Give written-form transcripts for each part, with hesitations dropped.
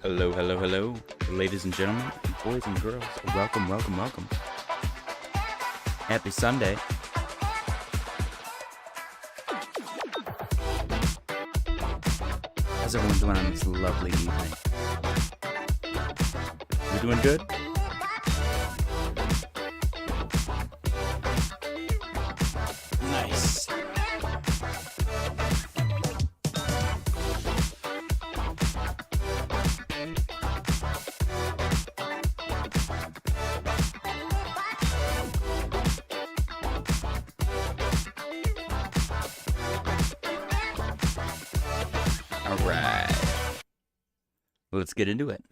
Hello, hello, hello, ladies and gentlemen, boys and girls. Welcome, welcome, welcome. Happy Sunday. How's everyone doing on this lovely evening? We doing good? Nice. Let's get into it.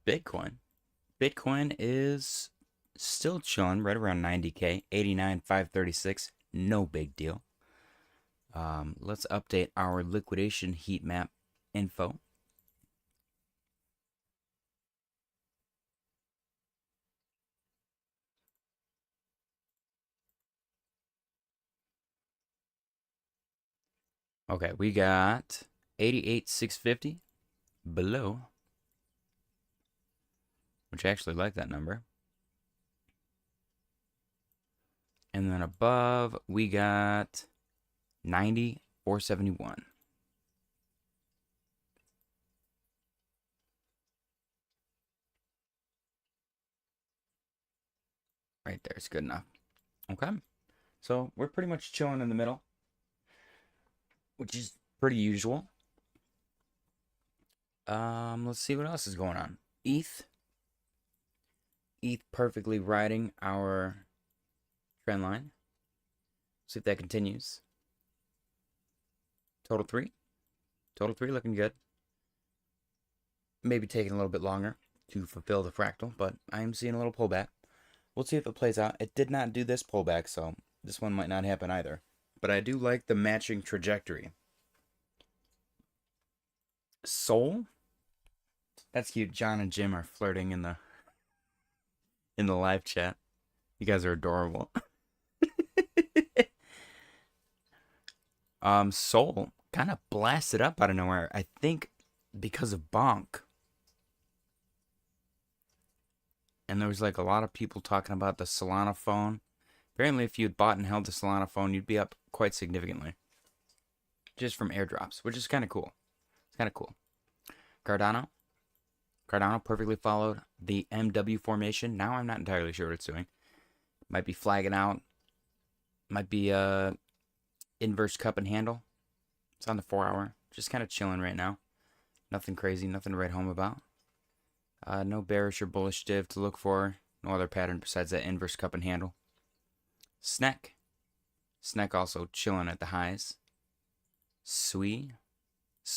Bitcoin is still chilling right around 90K, 89,536. No big deal. Let's update our liquidation heat map info. Okay, we got 88,650 below, which I actually like that number. And then above, we got 90,471. Right there is good enough. Okay, so we're pretty much chilling in the middle, which is pretty usual. Let's see what else is going on. ETH perfectly riding our trend line. See if that continues. Total 3 looking good. Maybe taking a little bit longer to fulfill the fractal, but I am seeing a little pullback. We'll see if it plays out. It did not do this pullback, so this one might not happen either. But I do like the matching trajectory. Soul? That's cute. John and Jim are flirting in the live chat. You guys are adorable. Soul kind of blasted up out of nowhere. I think because of Bonk. And there was like a lot of people talking about the Solana phone. Apparently, if you had bought and held the Solana phone, you'd be up quite significantly. Just from airdrops, which is kind of cool. It's kind of cool. Cardano perfectly followed the MW formation. Now I'm not entirely sure what it's doing. Might be flagging out. Might be inverse cup and handle. It's on the 4-hour. Just kind of chilling right now. Nothing crazy. Nothing to write home about. No bearish or bullish div to look for. No other pattern besides that inverse cup and handle. SNEC also chilling at the highs. SUI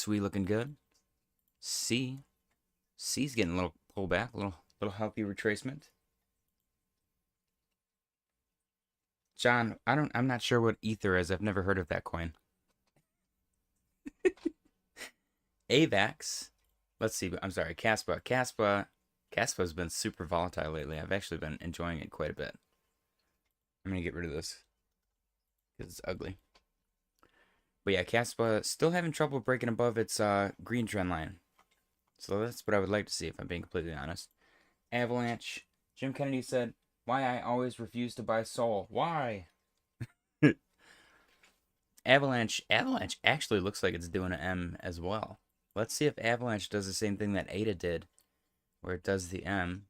looking good. C's getting a little pullback, a little healthy retracement. John, I'm not sure what Ether is. I've never heard of that coin. AVAX. Let's see. I'm sorry, Caspa. Caspa's been super volatile lately. I've actually been enjoying it quite a bit. I'm going to get rid of this because it's ugly. But yeah, Caspa still having trouble breaking above its green trend line. So that's what I would like to see, if I'm being completely honest. Avalanche. Jim Kennedy said, "Why I always refuse to buy Sol. Why?" Avalanche actually looks like it's doing an M as well. Let's see if Avalanche does the same thing that ADA did, where it does the M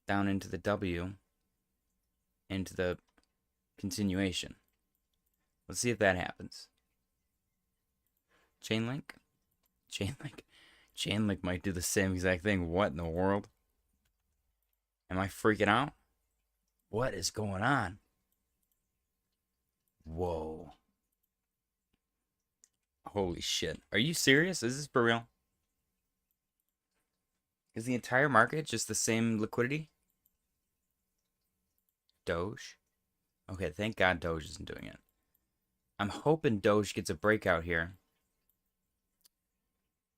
down into the W into the continuation. Let's see if that happens. Chainlink? Chainlink might do the same exact thing. What in the world? Am I freaking out? What is going on? Whoa. Holy shit. Are you serious? Is this for real? Is the entire market just the same liquidity? Doge? Okay, thank God Doge isn't doing it. I'm hoping Doge gets a breakout here.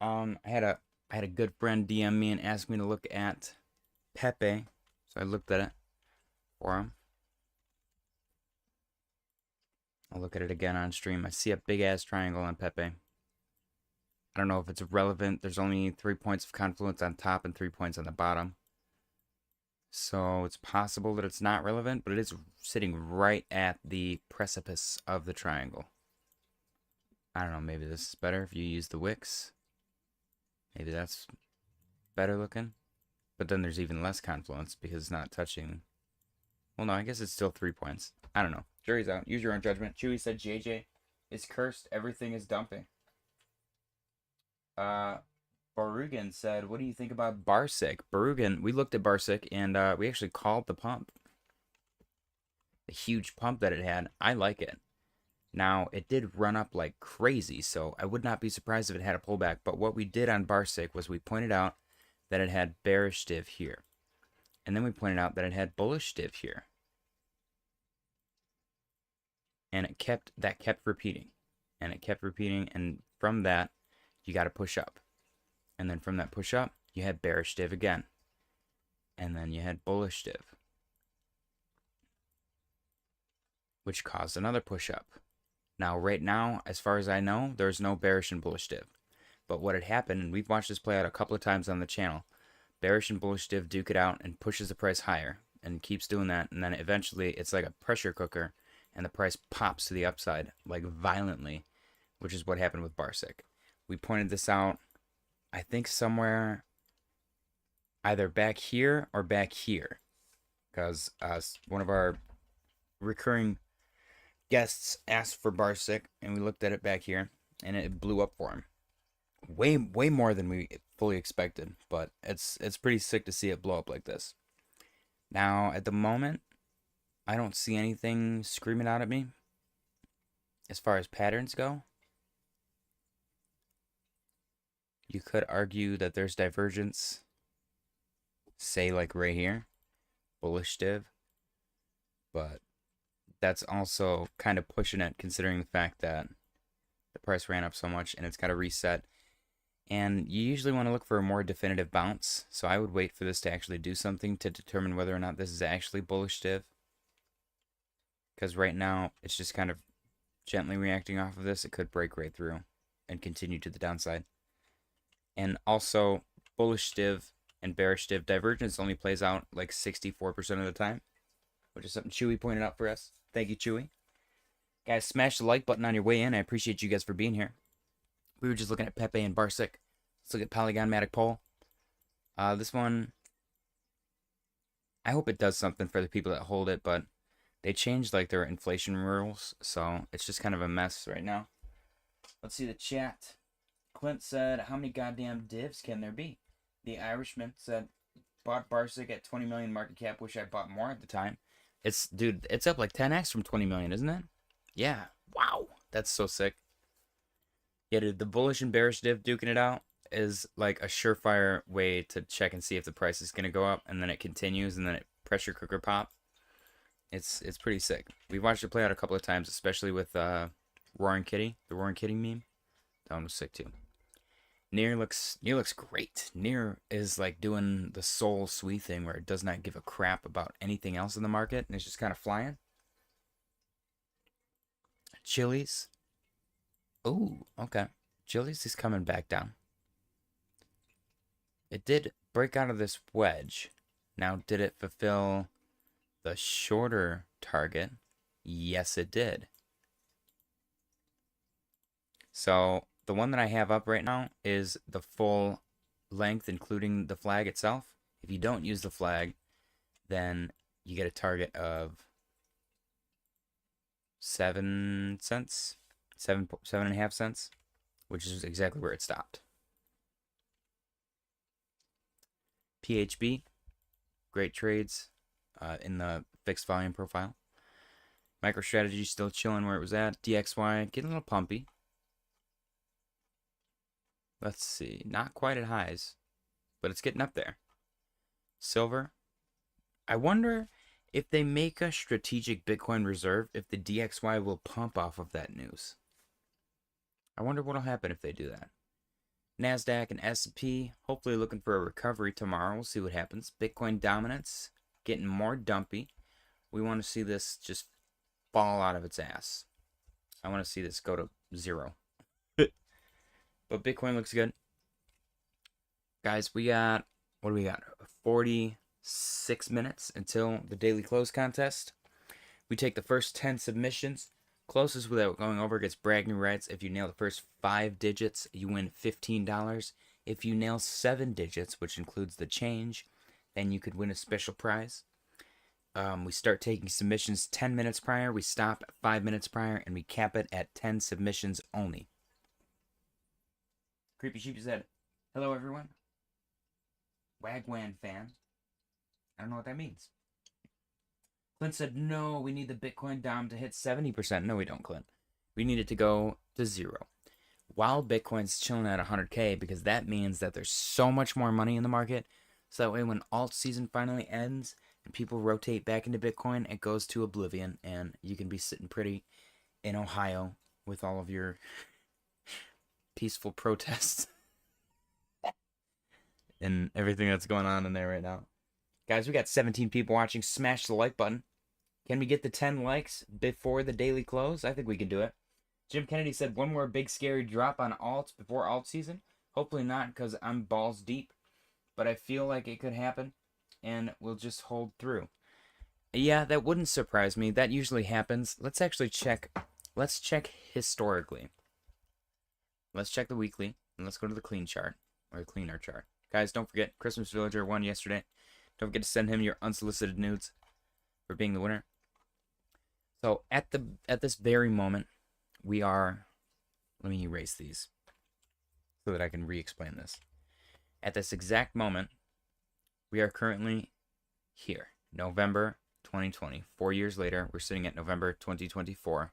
I had a good friend DM me and ask me to look at Pepe, so I looked at it for him. I'll look at it again on stream. I see a big ass triangle on Pepe. I don't know if it's relevant. There's only 3 points of confluence on top and 3 points on the bottom. So it's possible that it's not relevant, but it is sitting right at the precipice of the triangle. I don't know, maybe this is better if you use the wicks. Maybe that's better looking. But then there's even less confluence because it's not touching. Well, no, I guess it's still 3 points. I don't know. Jury's out. Use your own judgment. Chewy said JJ is cursed. Everything is dumping. Barugan said, what do you think about Barsic? Barugan, we looked at Barsic and we actually called the pump. The huge pump that it had. I like it. Now, it did run up like crazy, so I would not be surprised if it had a pullback. But what we did on Barsic was we pointed out that it had bearish div here. And then we pointed out that it had bullish div here. And that kept repeating. And it kept repeating, and from that, you got to push up. And then from that push up, you had bearish div again. And then you had bullish div, which caused another push up. Now, right now, as far as I know, there's no bearish and bullish div. But what had happened, and we've watched this play out a couple of times on the channel, bearish and bullish div duke it out and pushes the price higher and keeps doing that. And then eventually, it's like a pressure cooker, and the price pops to the upside, like violently, which is what happened with Barsic. We pointed this out, I think somewhere either back here or back here, because one of our recurring guests asked for Barsic, and we looked at it back here, and it blew up for him. Way more than we fully expected, but it's pretty sick to see it blow up like this. Now, at the moment, I don't see anything screaming out at me as far as patterns go. You could argue that there's divergence, say like right here, bullish div, but that's also kind of pushing it considering the fact that the price ran up so much and it's got to reset. And you usually want to look for a more definitive bounce, so I would wait for this to actually do something to determine whether or not this is actually bullish div. Because right now, it's just kind of gently reacting off of this. It could break right through and continue to the downside. And also, bullish div and bearish div divergence only plays out like 64% of the time, which is something Chewy pointed out for us. Thank you, Chewy. Guys, smash the like button on your way in. I appreciate you guys for being here. We were just looking at Pepe and Barsic. Let's look at Polygon-Matic Poll. This one, I hope it does something for the people that hold it, but they changed like their inflation rules, so it's just kind of a mess right now. Let's see the chat. Clint said, how many goddamn divs can there be? The Irishman said, bought Barsic at 20 million market cap. Wish I bought more at the time. Dude, it's up like 10x from 20 million, isn't it? Yeah. Wow. That's so sick. Yeah, dude, the bullish and bearish div duking it out is like a surefire way to check and see if the price is going to go up, and then it continues, and then it pressure cooker pop. It's pretty sick. We've watched it play out a couple of times, especially with Roaring Kitty, the Roaring Kitty meme. That one was sick too. Near looks great. Near is like doing the soul SUI thing where it does not give a crap about anything else in the market, and it's just kind of flying. Chili's. Ooh, okay. Chili's is coming back down. It did break out of this wedge. Now, did it fulfill the shorter target? Yes, it did. So, the one that I have up right now is the full length, including the flag itself. If you don't use the flag, then you get a target of 7 cents, 7.5 cents, which is exactly where it stopped. PHB, great trades in the fixed volume profile. MicroStrategy still chilling where it was at. DXY getting a little pumpy. Let's see, not quite at highs, but it's getting up there. Silver. I wonder if they make a strategic Bitcoin reserve, if the DXY will pump off of that news. I wonder what'll happen if they do that. NASDAQ and S&P, hopefully looking for a recovery tomorrow. We'll see what happens. Bitcoin dominance, getting more dumpy. We want to see this just fall out of its ass. I want to see this go to 0. But Bitcoin looks good. Guys, we got, what do we got? 46 minutes until the daily close contest. We take the first 10 submissions. Closest without going over gets bragging rights. If you nail the first 5 digits, you win $15. If you nail 7 digits, which includes the change, then you could win a special prize. We start taking submissions 10 minutes prior. We stop at 5 minutes prior, and we cap it at 10 submissions only. Creepy Sheepy said, "Hello, everyone. Wagwan fan." I don't know what that means. Clint said, "No, we need the Bitcoin Dom to hit 70%. No, we don't, Clint. We need it to go to 0. While Bitcoin's chilling at 100K, because that means that there's so much more money in the market. So that way when alt season finally ends and people rotate back into Bitcoin, it goes to oblivion, and you can be sitting pretty in Ohio with all of your peaceful protests and everything that's going on in there right now. Guys, we got 17 people watching. Smash the like button. Can we get the 10 likes before the daily close? I think we can do it. Jim Kennedy said, "One more big scary drop on alts before alt season." Hopefully not, because I'm balls deep. But I feel like it could happen, and we'll just hold through. Yeah, that wouldn't surprise me. That usually happens. Let's actually check. Let's check historically. Let's check the weekly, and let's go to the clean chart, or the cleaner chart. Guys, don't forget, Christmas Villager won yesterday. Don't forget to send him your unsolicited nudes for being the winner. So at this very moment, we are, let me erase these so that I can re-explain this. At this exact moment, we are currently here, November 2020. 4 years later, we're sitting at November 2024.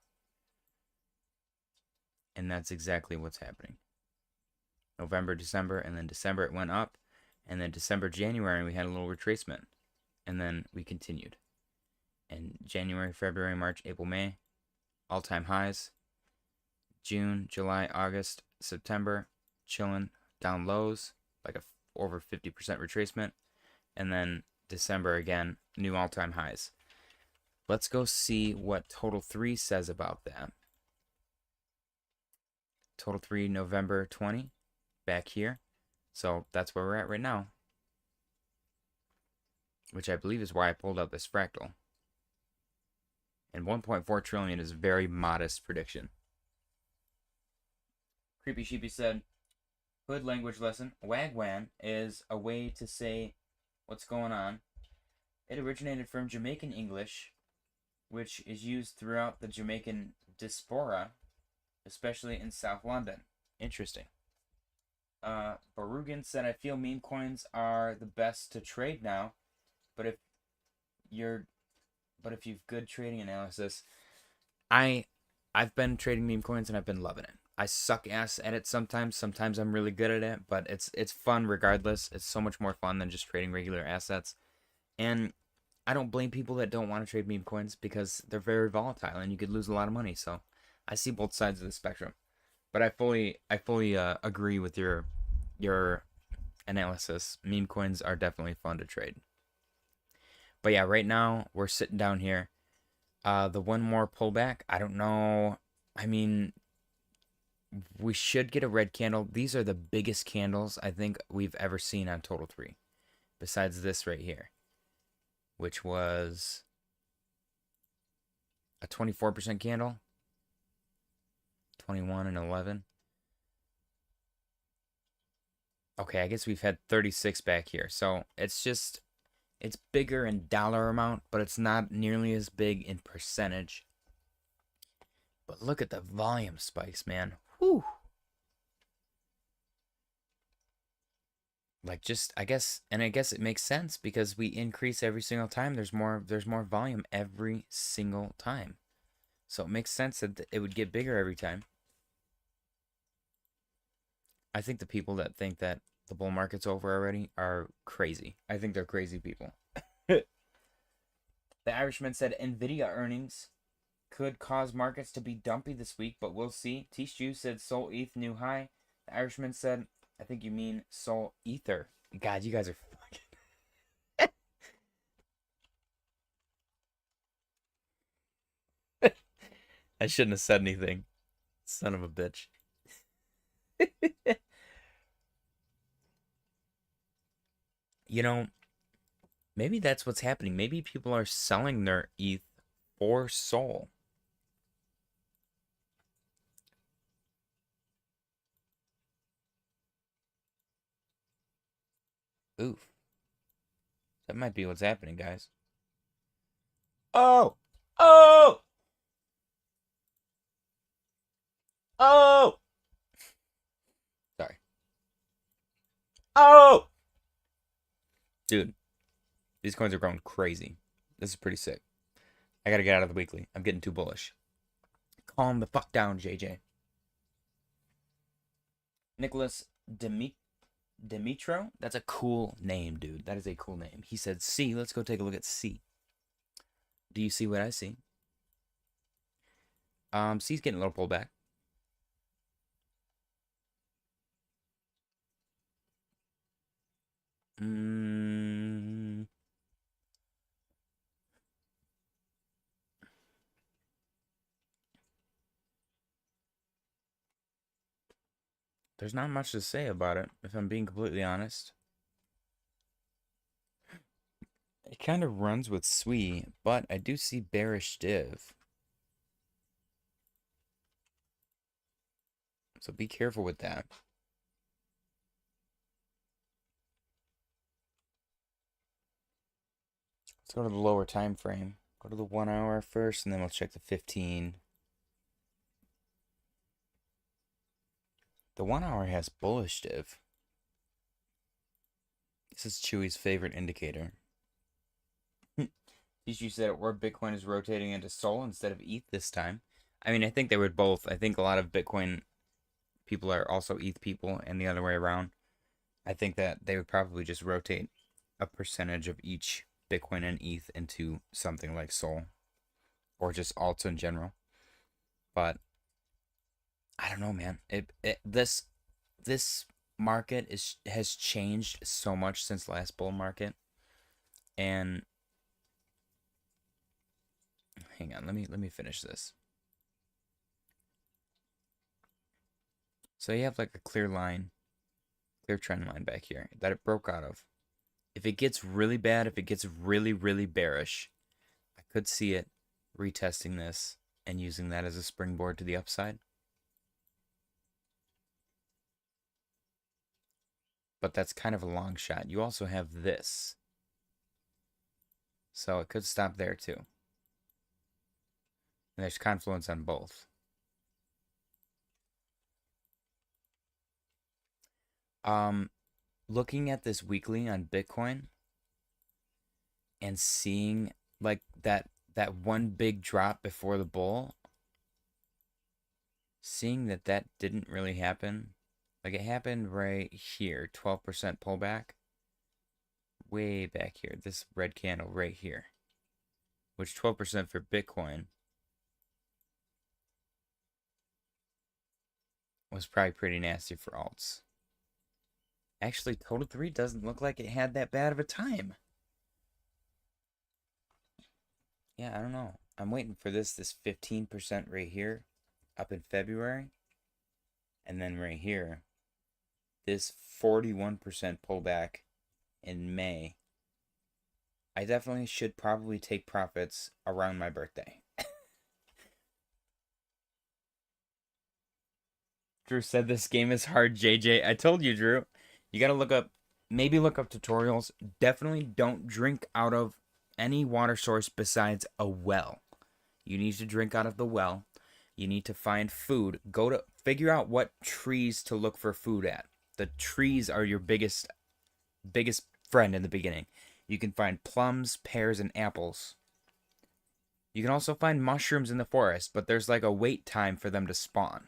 And that's exactly what's happening. November, December, and then December it went up. And then December, January, we had a little retracement. And then we continued. And January, February, March, April, May, all-time highs. June, July, August, September, chilling, down lows, like a over 50% retracement. And then December again, new all-time highs. Let's go see what Total 3 says about that. Total 3, November 20, back here. So that's where we're at right now. Which I believe is why I pulled out this fractal. And 1.4 trillion is a very modest prediction. Creepy Sheepy said, "Hood language lesson. Wagwan is a way to say what's going on. It originated from Jamaican English, which is used throughout the Jamaican diaspora, especially in South London." Interesting. Barugan said, "I feel meme coins are the best to trade now, but if you've good trading analysis." I've been trading meme coins and I've been loving it. I suck ass at it sometimes. Sometimes I'm really good at it, but it's fun regardless. It's so much more fun than just trading regular assets. And I don't blame people that don't want to trade meme coins, because they're very volatile and you could lose a lot of money. So I see both sides of the spectrum. But I fully agree with your analysis. Meme coins are definitely fun to trade. But yeah, right now we're sitting down here. The one more pullback, I don't know I mean, we should get a red candle. These are the biggest candles I think we've ever seen on Total 3. Besides this right here, which was a 24% candle. 21 and 11. Okay, I guess we've had 36 back here. So it's just, it's bigger in dollar amount, but it's not nearly as big in percentage. But look at the volume spikes, man. Whew. Like just, I guess it makes sense because we increase every single time. There's more volume every single time. So it makes sense that it would get bigger every time. I think the people that think that the bull market's over already are crazy. I think they're crazy people. The Irishman said Nvidia earnings could cause markets to be dumpy this week, but we'll see. Tishu said Sol ETH new high. The Irishman said, I think you mean Sol Ether. God, you guys are fucking... I shouldn't have said anything. Son of a bitch. You know, maybe that's what's happening. Maybe people are selling their ETH for Sol. Oof. That might be what's happening, guys. Oh! Oh! Oh! Sorry. Oh! Dude, these coins are going crazy. This is pretty sick. I gotta get out of the weekly. I'm getting too bullish. Calm the fuck down, JJ. Nicholas Dimitro? That's a cool name, dude. That is a cool name. He said C. Let's go take a look at C. Do you see what I see? C's getting a little pullback. There's not much to say about it, if I'm being completely honest. It kind of runs with SUI, but I do see bearish div. So be careful with that. Let's go to the lower time frame. Go to the 1 hour first, and then we'll check the 15. The 1 hour has bullish div. This is Chewy's favorite indicator. You said it, where Bitcoin is rotating into Sol instead of ETH this time. I mean, I think they would both. I think a lot of Bitcoin people are also ETH people, and the other way around. I think that they would probably just rotate a percentage of each Bitcoin and ETH into something like Sol, or just alts in general. But I don't know, man. This market has changed so much since last bull market, and hang on, let me finish this. So you have like a clear line, clear trend line back here that it broke out of. If it gets really bad, if it gets really, really bearish, I could see it retesting this and using that as a springboard to the upside. But that's kind of a long shot. You also have this. So it could stop there too. And there's confluence on both. Looking at this weekly on Bitcoin and seeing like that one big drop before the bull, seeing that didn't really happen. Like it happened right here, 12% pullback. Way back here, this red candle right here. Which 12% for Bitcoin was probably pretty nasty for alts. Actually, Total 3 doesn't look like it had that bad of a time. Yeah, I don't know. I'm waiting for this 15% right here. up in February. And then right here, this 41% pullback in May. I definitely should probably take profits around my birthday. Drew said this game is hard, JJ. I told you, Drew. You gotta maybe look up tutorials. Definitely don't drink out of any water source besides a well. You need to drink out of the well. You need to find food. Figure out what trees to look for food at. The trees are your biggest friend in the beginning. You can find plums, pears, and apples. You can also find mushrooms in the forest, but there's like a wait time for them to spawn.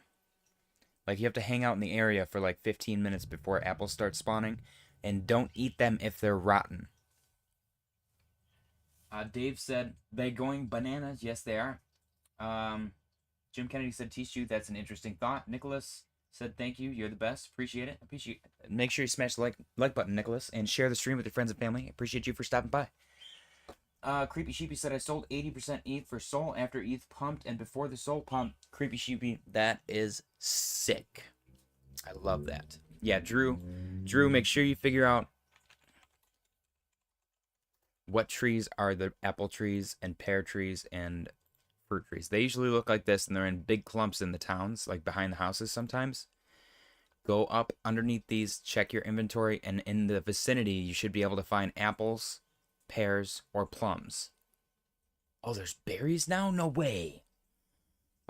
Like you have to hang out in the area for like 15 minutes before apples start spawning, and don't eat them if they're rotten. Dave said, they going bananas? Yes, they are. Jim Kennedy said, teach you, that's an interesting thought. Nicholas said, thank you, you're the best. Appreciate it. Make sure you smash the like button, Nicholas, and share the stream with your friends and family. Appreciate you for stopping by. Creepy Sheepy said, I sold 80% ETH for Sol after ETH pumped and before the Sol pump. Creepy Sheepy, that is sick. I love that. Yeah, Drew, make sure you figure out what trees are the apple trees and pear trees and fruit trees. They usually look like this, and they're in big clumps in the towns, like behind the houses sometimes. Go up underneath these, check your inventory, and in the vicinity, you should be able to find apples, pears, or plums. Oh, there's berries now? No way.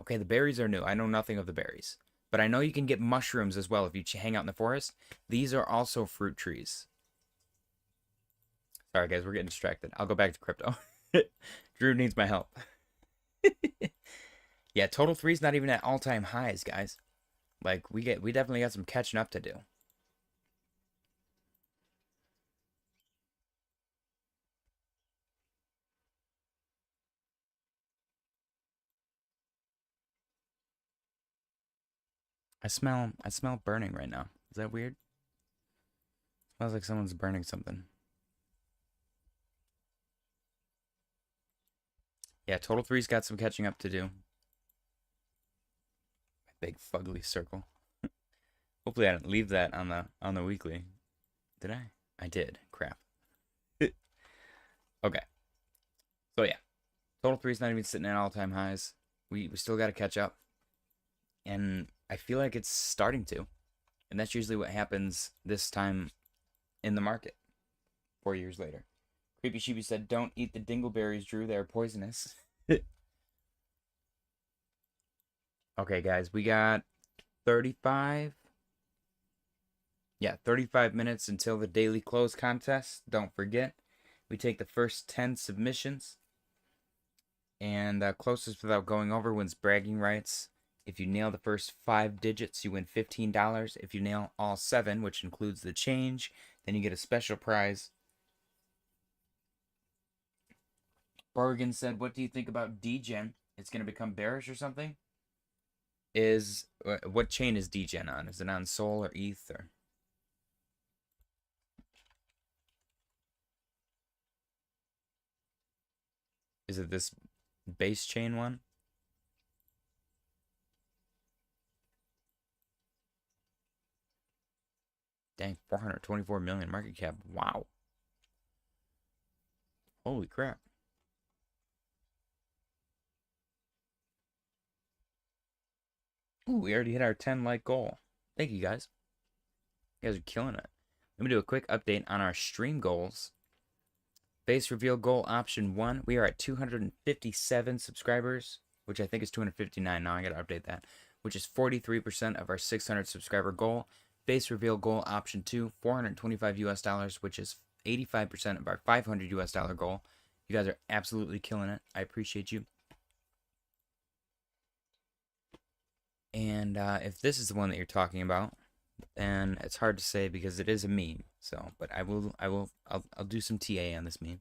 Okay, the berries are new. I know nothing of the berries. But I know you can get mushrooms as well if you hang out in the forest. These are also fruit trees. Sorry, guys, we're getting distracted. I'll go back to crypto. Drew needs my help. Yeah, Total 3's not even at all-time highs, guys. Like, we definitely got some catching up to do. I smell burning right now. Is that weird? Smells like someone's burning something. Yeah, Total 3's got some catching up to do. Big fugly circle. Hopefully I didn't leave that on the weekly. Did I? I did. Crap. Okay. So yeah. Total 3's not even sitting at all-time highs. We still got to catch up. And I feel like it's starting to. And that's usually what happens this time in the market. 4 years later. Creepy Sheepy said, don't eat the dingleberries, Drew. They're poisonous. Okay, guys. We got 35. Yeah, 35 minutes until the daily close contest. Don't forget. We take the first 10 submissions. And closest without going over wins bragging rights. If you nail the first 5 digits, you win $15. If you nail all 7, which includes the change, then you get a special prize. Bergen said, what do you think about degen? It's going to become bearish or something? What chain is degen on? Is it on Sol or ETH or? Is it this base chain one? Dang, 424 million market cap. Wow. Holy crap. Ooh, we already hit our 10 like goal. Thank you guys. You guys are killing it. Let me do a quick update on our stream goals. Face reveal goal option 1. We are at 257 subscribers, which I think is 259 now. I gotta update that. Which is 43% of our 600 subscriber goal. Face reveal goal option 2, $425 US, which is 85% of our $500 US goal. You guys are absolutely killing it. I appreciate you. And if this is the one that you're talking about, then it's hard to say because it is a meme. So, but I'll do some TA on this meme.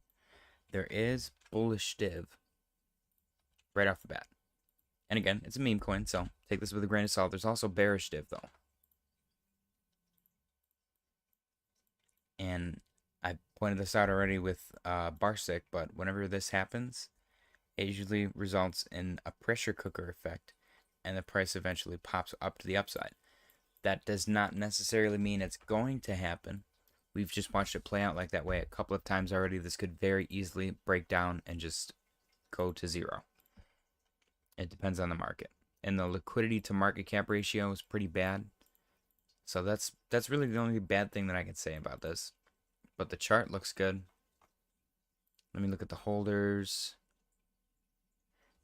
There is bullish div right off the bat. And again, it's a meme coin, so take this with a grain of salt. There's also bearish div though. And I pointed this out already with Barsic, but whenever this happens, it usually results in a pressure cooker effect. and the price eventually pops up to the upside. That does not necessarily mean it's going to happen. We've just watched it play out like that way a couple of times already. This could very easily break down and just go to zero. It depends on the market. And the liquidity to market cap ratio is pretty bad. So that's really the only bad thing that I can say about this. But the chart looks good. Let me look at the holders.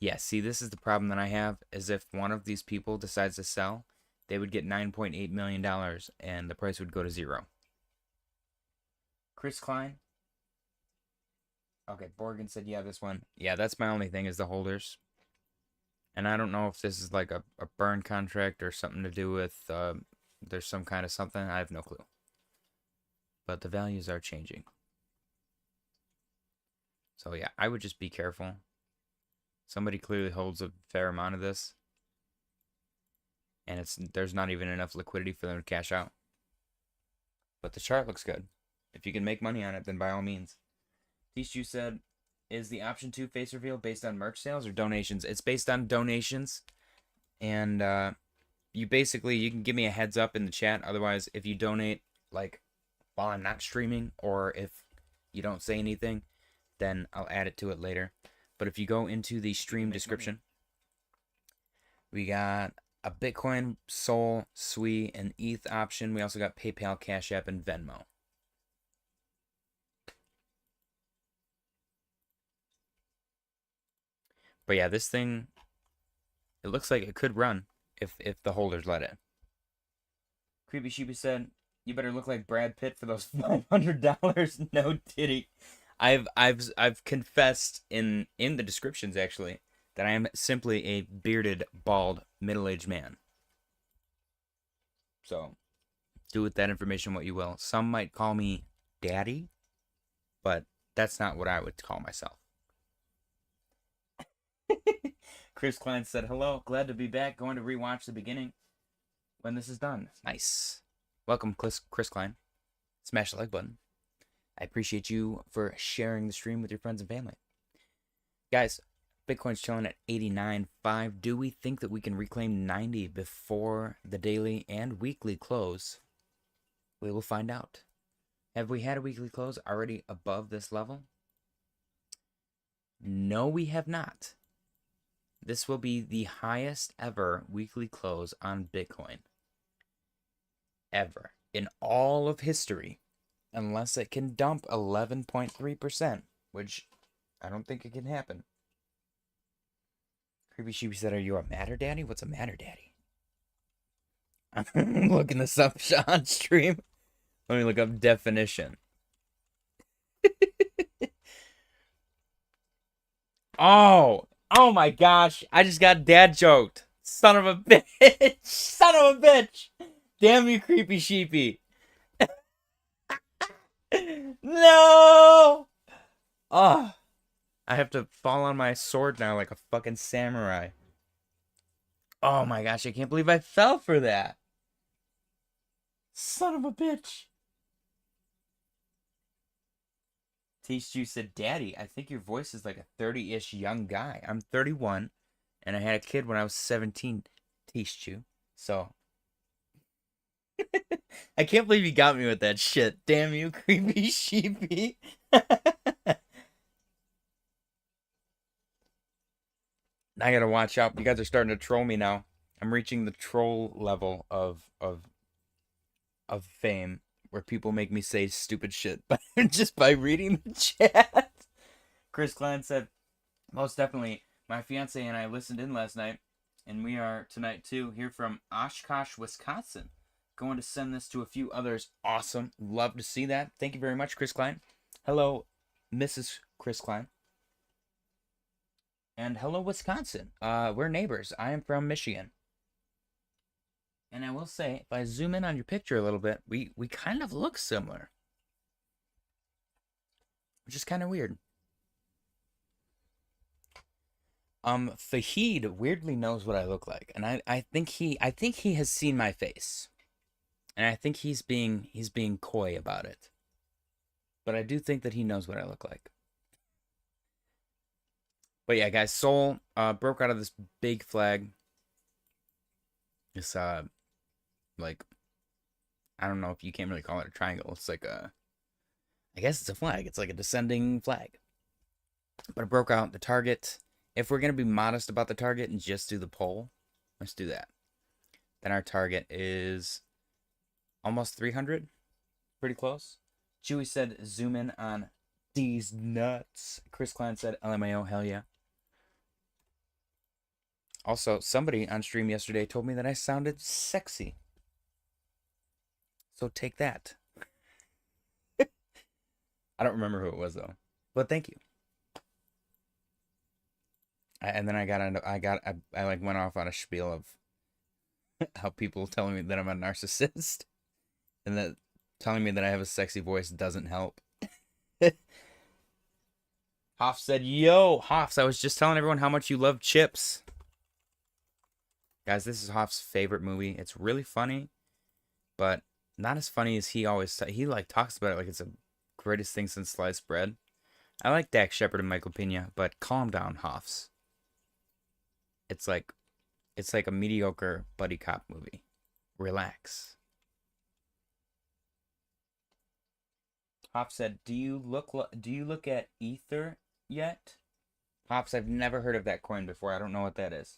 Yeah, see, this is the problem that I have, is if one of these people decides to sell, they would get $9.8 million and the price would go to zero. Chris Klein. Okay, Borgen said, yeah, this one. Yeah, that's my only thing is the holders. And I don't know if this is like a burn contract or something to do with there's some kind of something. I have no clue. But the values are changing. So yeah, I would just be careful. Somebody clearly holds a fair amount of this. And there's not even enough liquidity for them to cash out. But the chart looks good. If you can make money on it, then by all means. Tishu said, is the option 2 face reveal based on merch sales or donations? It's based on donations. And you can give me a heads up in the chat. Otherwise, if you donate like while I'm not streaming, or if you don't say anything, then I'll add it to it later. But if you go into the stream description, we got a Bitcoin, Sol, SUI, and ETH option. We also got PayPal, Cashapp, and Venmo. But yeah, this thing, it looks like it could run if the holders let it. Creepy Sheepy said, you better look like Brad Pitt for those $500. No titty. I've confessed in the descriptions actually that I am simply a bearded, bald, middle-aged man. So, do with that information what you will. Some might call me daddy, but that's not what I would call myself. Chris Klein said, hello, glad to be back. Going to rewatch the beginning when this is done. Nice. Welcome, Chris Klein. Smash the like button. I appreciate you for sharing the stream with your friends and family. Guys, Bitcoin's chilling at 89.5. Do we think that we can reclaim 90 before the daily and weekly close? We will find out. Have we had a weekly close already above this level? No, we have not. This will be the highest ever weekly close on Bitcoin. Ever. In all of history. Unless it can dump 11.3%. Which I don't think it can happen. Creepy Sheepy said, are you a matter daddy? What's a matter daddy? I'm looking this up on stream. Let me look up definition. Oh my gosh. I just got dad joked. Son of a bitch. Son of a bitch. Damn you, Creepy Sheepy. No. Oh. I have to fall on my sword now like a fucking samurai. Oh my gosh, I can't believe I fell for that. Son of a bitch. Teach said, Daddy, I think your voice is like a 30-ish young guy. I'm 31, and I had a kid when I was 17. Teach you. So. I can't believe you got me with that shit. Damn you, Creepy Sheepy. I gotta watch out. You guys are starting to troll me now. I'm reaching the troll level of fame, where people make me say stupid shit just by reading the chat. Chris Klein said, most definitely, my fiance and I listened in last night, and we are tonight too, here from Oshkosh, Wisconsin. Going to send this to a few others. Awesome. Love to see that. Thank you very much, Chris Klein. Hello, Mrs. Chris Klein. And hello, Wisconsin. We're neighbors. I am from Michigan. And I will say, if I zoom in on your picture a little bit, we kind of look similar. Which is kind of weird. Fahid weirdly knows what I look like. And I think he has seen my face. And I think he's being coy about it. But I do think that he knows what I look like. But yeah, guys, Sol broke out of this big flag. It's like, I don't know if you can't really call it a triangle. It's like I guess it's a flag. It's like a descending flag. But it broke out the target. If we're gonna be modest about the target and just do the poll, let's do that. Then our target is almost 300. Pretty close. Chewy said zoom in on these nuts. Chris Klein said LMAO, hell yeah. Also, somebody on stream yesterday told me that I sounded sexy. So take that. I don't remember who it was though, but thank you. And then I like went off on a spiel of how people telling me that I'm a narcissist and that telling me that I have a sexy voice doesn't help. Hoff said, yo, Hoffs, I was just telling everyone how much you love chips. Guys, this is Hoff's favorite movie. It's really funny, but not as funny as he always he like talks about it like it's the greatest thing since sliced bread. I like Dax Shepard and Michael Pena, but calm down, Hoffs. It's like a mediocre buddy cop movie. Relax. Hoff said, "Do you look at Ether yet?" Hoffs, I've never heard of that coin before. I don't know what that is.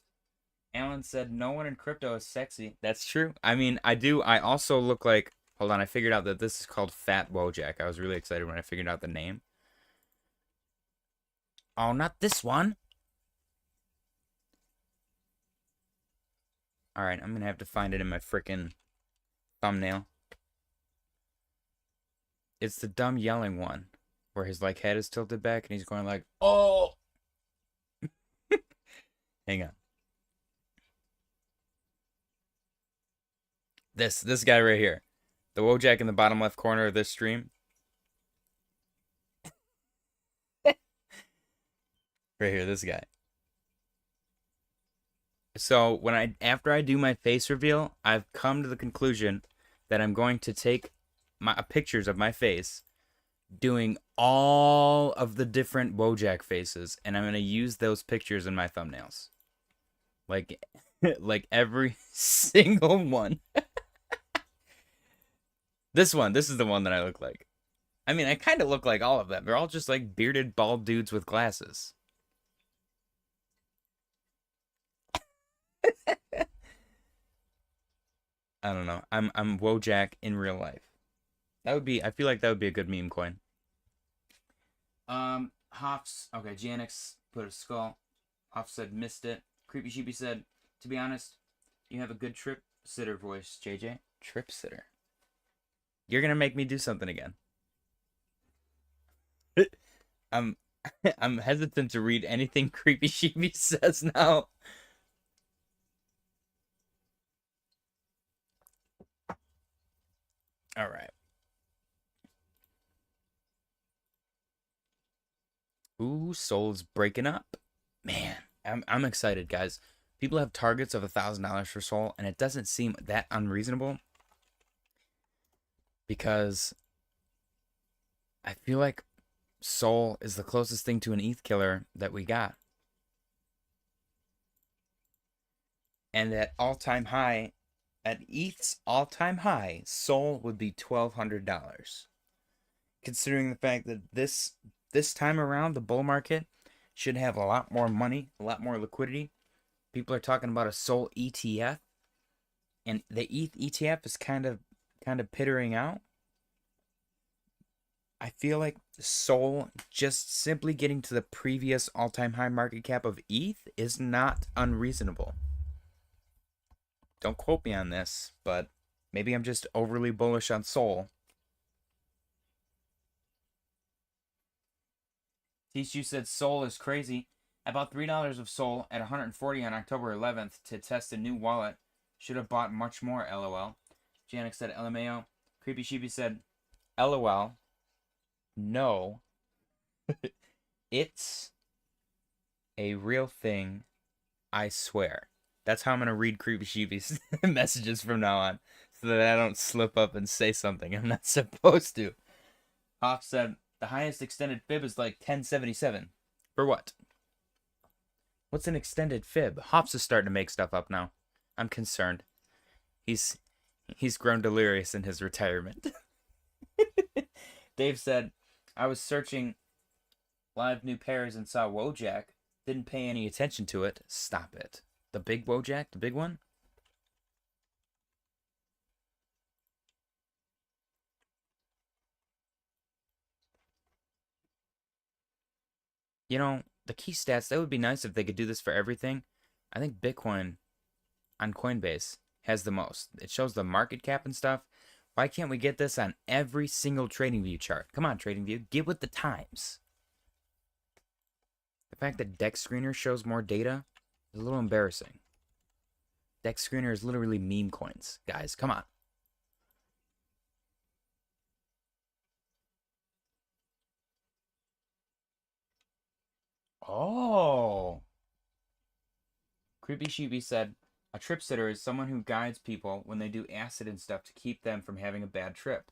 Alan said, "No one in crypto is sexy." That's true. I mean, I do. I also look like. Hold on, I figured out that this is called Fat Wojak. I was really excited when I figured out the name. Oh, not this one. Alright, I'm gonna have to find it in my frickin' thumbnail. It's the dumb yelling one. Where his like head is tilted back and he's going like, oh! Hang on. This guy right here. The Wojak in the bottom left corner of this stream. Right here, this guy. So after I do my face reveal, I've come to the conclusion that I'm going to take my pictures of my face doing all of the different Wojak faces, and I'm going to use those pictures in my thumbnails. Like like every single one. This is the one that I look like. I mean, I kind of look like all of them. They're all just like bearded bald dudes with glasses. I don't know. I'm Wojak in real life. I feel like that would be a good meme coin. Hoffs, okay, Janix put a skull. Hoff said missed it. Creepy Sheepy said, to be honest, you have a good trip sitter voice, JJ. Trip sitter. You're gonna make me do something again. I'm hesitant to read anything Creepy Sheepy says now. All right. Ooh, Soul's breaking up. Man, I'm excited, guys. People have targets of $1,000 for Soul, and it doesn't seem that unreasonable because I feel like Soul is the closest thing to an ETH killer that we got. And at all-time high, at ETH's all-time high, Soul would be $1,200. Considering the fact that this time around, the bull market should have a lot more money, a lot more liquidity. People are talking about a Soul ETF, and the ETH ETF is kind of pittering out. I feel like Soul just simply getting to the previous all-time high market cap of ETH is not unreasonable. Don't quote me on this, but maybe I'm just overly bullish on Soul. Tishu said Soul is crazy. I bought $3 of Soul at $140 on October 11th to test a new wallet. Should have bought much more, LOL. Janik said LMAO. Creepy Sheepy said LOL. No. It's a real thing, I swear. That's how I'm going to read Creepy Sheepy's messages from now on, so that I don't slip up and say something I'm not supposed to. Hoff said the highest extended fib is like 1077. For what? What's an extended fib? Hops is starting to make stuff up now. I'm concerned. He's grown delirious in his retirement. Dave said, I was searching live new pairs and saw Wojak. Didn't pay any attention to it. Stop it. The big Wojak? The big one? You know, the key stats, that would be nice if they could do this for everything. I think Bitcoin on Coinbase has the most. It shows the market cap and stuff. Why can't we get this on every single TradingView chart? Come on, TradingView, get with the times. The fact that Deck Screener shows more data is a little embarrassing. Deck Screener is literally meme coins. Guys, come on. Oh. Creepy Sheepy said, a trip sitter is someone who guides people when they do acid and stuff to keep them from having a bad trip.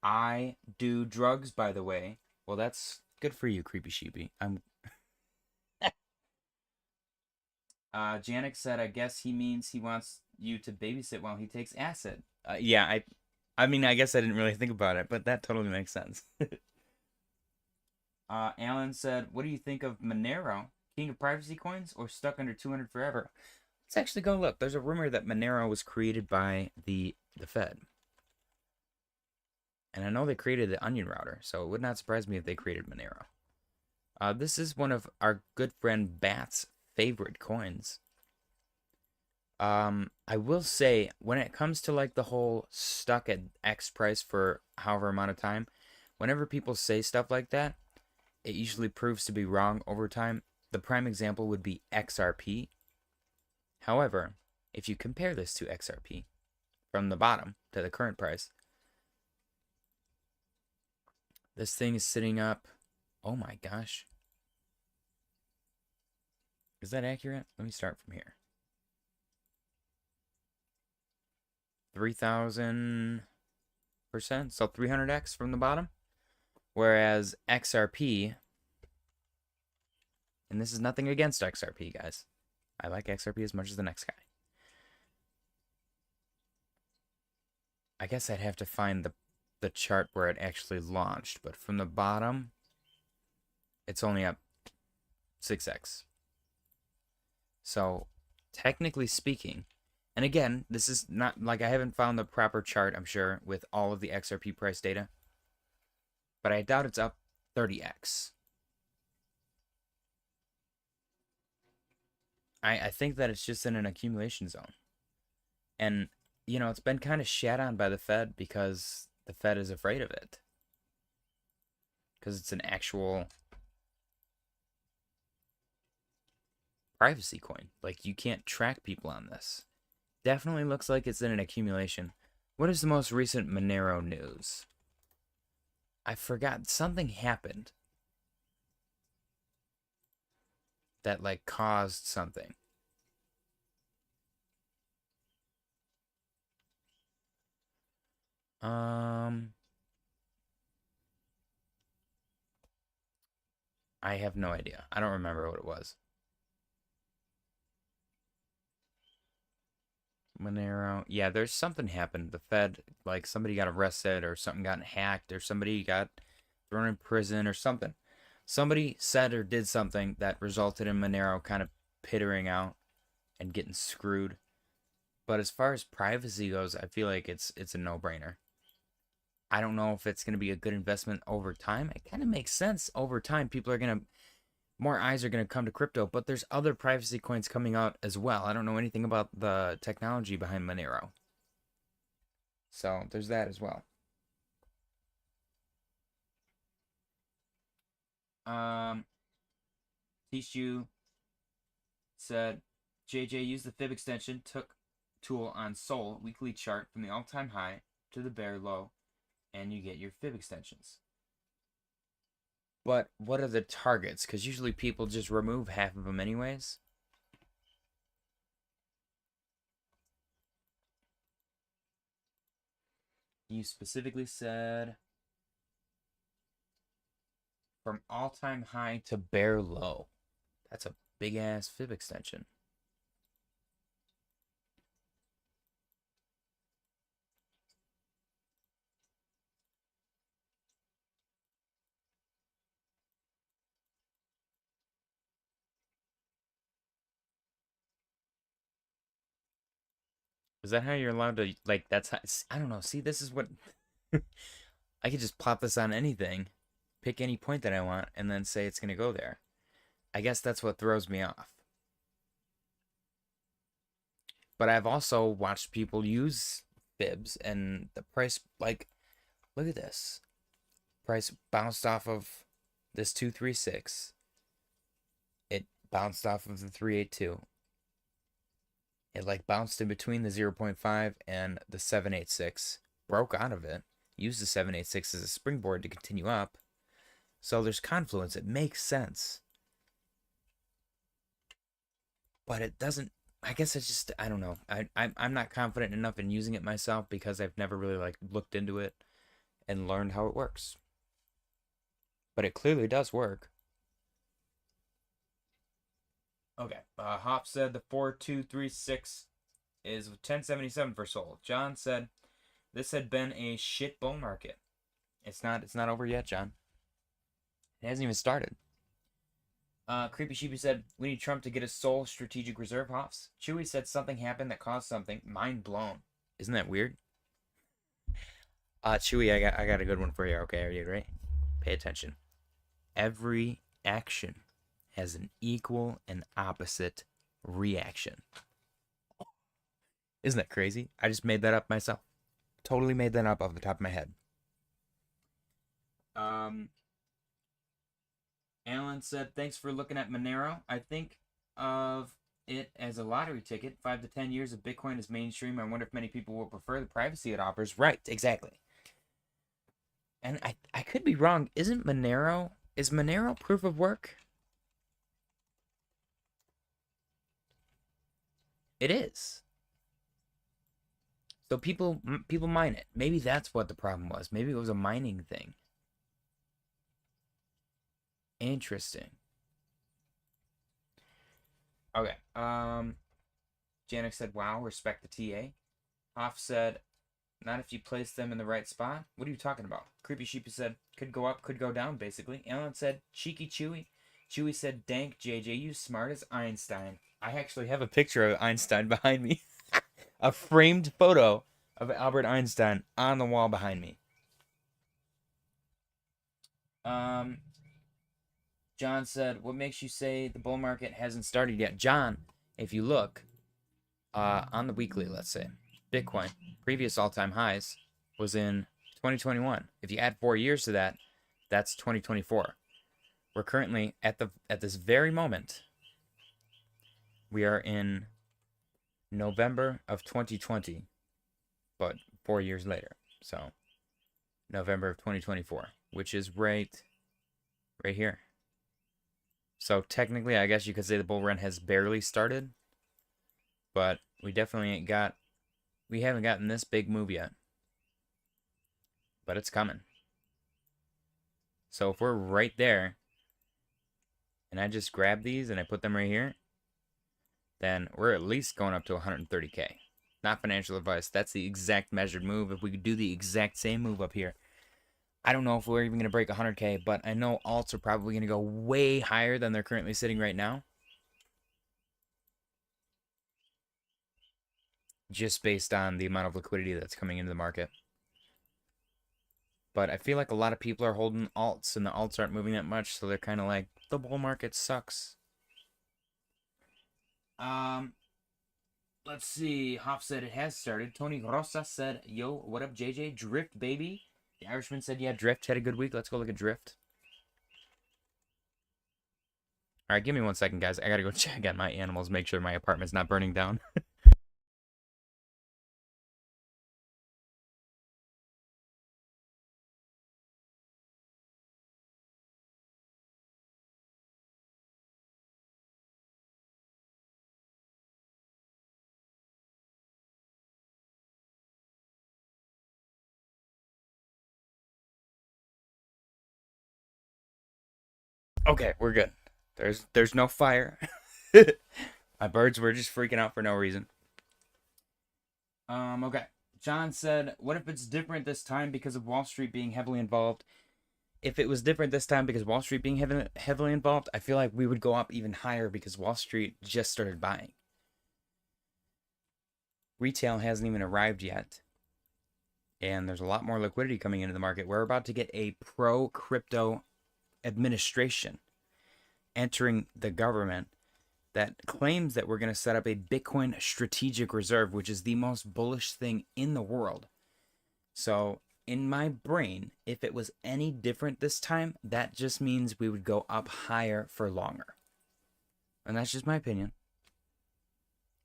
I do drugs, by the way. Well, that's good for you, Creepy Sheepy. Janik said, I guess he means he wants you to babysit while he takes acid. Yeah, I mean, I guess I didn't really think about it, but that totally makes sense. Alan said, what do you think of Monero? King of privacy coins or stuck under 200 forever? Let's actually go look. There's a rumor that Monero was created by the Fed. And I know they created the Onion router, so it would not surprise me if they created Monero. This is one of our good friend Bat's favorite coins. I will say, when it comes to like the whole stuck at X price for however amount of time, whenever people say stuff like that, it usually proves to be wrong over time. The prime example would be XRP. However, if you compare this to XRP, from the bottom to the current price, this thing is sitting up, oh my gosh. Is that accurate? Let me start from here. 3,000%, so 300x from the bottom. Whereas XRP, and this is nothing against XRP, guys. I like XRP as much as the next guy. I guess I'd have to find the chart where it actually launched, but from the bottom, it's only up 6x. So, technically speaking, and again, this is not, like, I haven't found the proper chart, I'm sure, with all of the XRP price data, but I doubt it's up 30x. I think that it's just in an accumulation zone. And, you know, it's been kind of shat on by the Fed because the Fed is afraid of it. Because it's an actual privacy coin. Like, you can't track people on this. Definitely looks like it's in an accumulation. What is the most recent Monero news? I forgot. Something happened that, like, caused something. I have no idea. I don't remember what it was. Monero. Yeah, there's something happened. The Fed, like, somebody got arrested or something got hacked or somebody got thrown in prison or something. Somebody said or did something that resulted in Monero kind of pittering out and getting screwed. But as far as privacy goes, I feel like it's a no-brainer. I don't know if it's going to be a good investment over time. It kind of makes sense over time. More eyes are going to come to crypto, but there's other privacy coins coming out as well. I don't know anything about the technology behind Monero. So there's that as well. Tishu said, JJ used the fib extension tool on Sol weekly chart from the all-time high to the bear low, and you get your fib extensions. But what are the targets? Because usually people just remove half of them anyways. You specifically said from all-time high to bear low. That's a big-ass fib extension. Is that how you're allowed to, like, that's how, I don't know. See, this is what, I could just plop this on anything, pick any point that I want, and then say it's going to go there. I guess that's what throws me off. But I've also watched people use fibs, and the price, like, look at this. Price bounced off of this 236. It bounced off of the 382. It like bounced in between the 0.5 and the 786. Broke out of it. Used the 786 as a springboard to continue up. So there's confluence. It makes sense. But it doesn't. I guess it's just, I don't know. I'm not confident enough in using it myself because I've never really like looked into it and learned how it works. But it clearly does work. Okay. Hop said the 4236 is 1077 for Sol. John said this had been a shit bull market. It's not over yet, John. It hasn't even started. Creepy Sheepy said, we need Trump to get a Sol strategic reserve, Hoffs. Chewy said something happened that caused something. Mind blown. Isn't that weird? Chewy, I got a good one for you. Okay, are you ready? Pay attention. Every action has an equal and opposite reaction. Isn't that crazy? I just made that up myself. Totally made that up off the top of my head. Alan said, thanks for looking at Monero. I think of it as a lottery ticket. 5 to 10 years of Bitcoin is mainstream. I wonder if many people will prefer the privacy it offers. Right, exactly. And I could be wrong. Is Monero proof of work? It is. So people mine it. Maybe that's what the problem was. Maybe it was a mining thing. Interesting. Okay. Janik said, wow, respect the TA. Hoff said, not if you place them in the right spot. What are you talking about? Creepy Sheepy said, could go up, could go down, basically. Alan said, cheeky Chewy. Chewy said, dank JJ, you smart as Einstein. I actually have a picture of Einstein behind me. A framed photo of Albert Einstein on the wall behind me. John said, what makes you say the bull market hasn't started yet? John, if you look on the weekly, let's say, Bitcoin, previous all-time highs was in 2021. If you add 4 years to that, that's 2024. We're currently at this very moment, we are in November of 2020, but 4 years later. So November of 2024, which is right here. So technically, I guess you could say the bull run has barely started, but we definitely we haven't gotten this big move yet. But it's coming. So if we're right there, and I just grab these and I put them right here, then we're at least going up to 130K. Not financial advice. That's the exact measured move. If we could do the exact same move up here, I don't know if we're even going to break 100K, but I know alts are probably going to go way higher than they're currently sitting right now. Just based on the amount of liquidity that's coming into the market. But I feel like a lot of people are holding alts, and the alts aren't moving that much, so they're kind of like, the bull market sucks. Let's see. Hoff said it has started. Tony Rosa said, yo, what up, JJ? Drift, baby. The Irishman said, yeah, Drift had a good week. Let's go look at Drift. All right, give me 1 second, guys. I got to go check on my animals, make sure my apartment's not burning down. Okay, we're good. There's no fire. My birds were just freaking out for no reason. Okay. John said, what if it's different this time because of Wall Street being heavily involved? If it was different this time because Wall Street being heavily involved, I feel like we would go up even higher because Wall Street just started buying. Retail hasn't even arrived yet. And there's a lot more liquidity coming into the market. We're about to get a pro-crypto administration entering the government that claims that we're going to set up a Bitcoin strategic reserve, which is the most bullish thing in the world. So in my brain, if it was any different this time, that just means we would go up higher for longer. And that's just my opinion.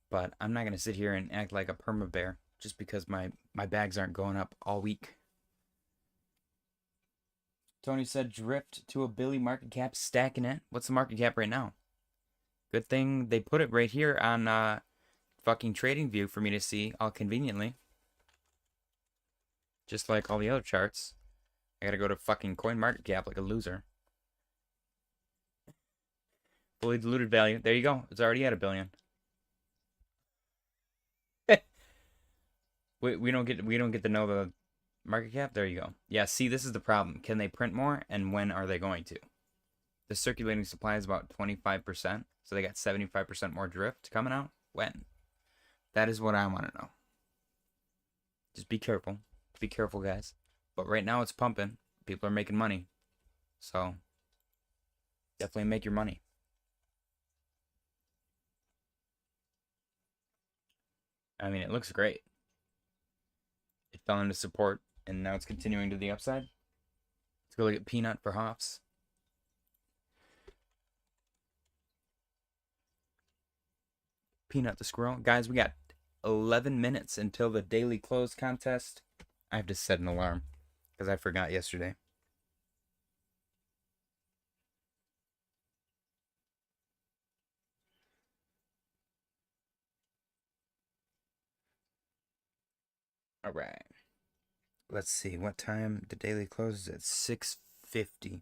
But I'm not going to sit here and act like a perma bear just because my bags aren't going up all week. Tony said drift to a Billy market cap, stacking it. What's the market cap right now? Good thing they put it right here on fucking TradingView for me to see all conveniently. Just like all the other charts. I gotta go to fucking CoinMarketCap like a loser. Fully diluted value. There you go. It's already at $1 billion. we don't get to know the market cap. There you go. Yeah, see, this is the problem. Can they print more, and when are they going to? The circulating supply is about 25%, so they got 75% more drift coming out. When? That is what I want to know. Just be careful. Be careful, guys. But right now it's pumping. People are making money. So definitely make your money. I mean, it looks great. It fell into support, and now it's continuing to the upside. Let's go look at Peanut for hops. Peanut the squirrel. Guys, we got 11 minutes until the daily close contest. I have to set an alarm because I forgot yesterday. All right. Let's see. What time the daily closes at 6:50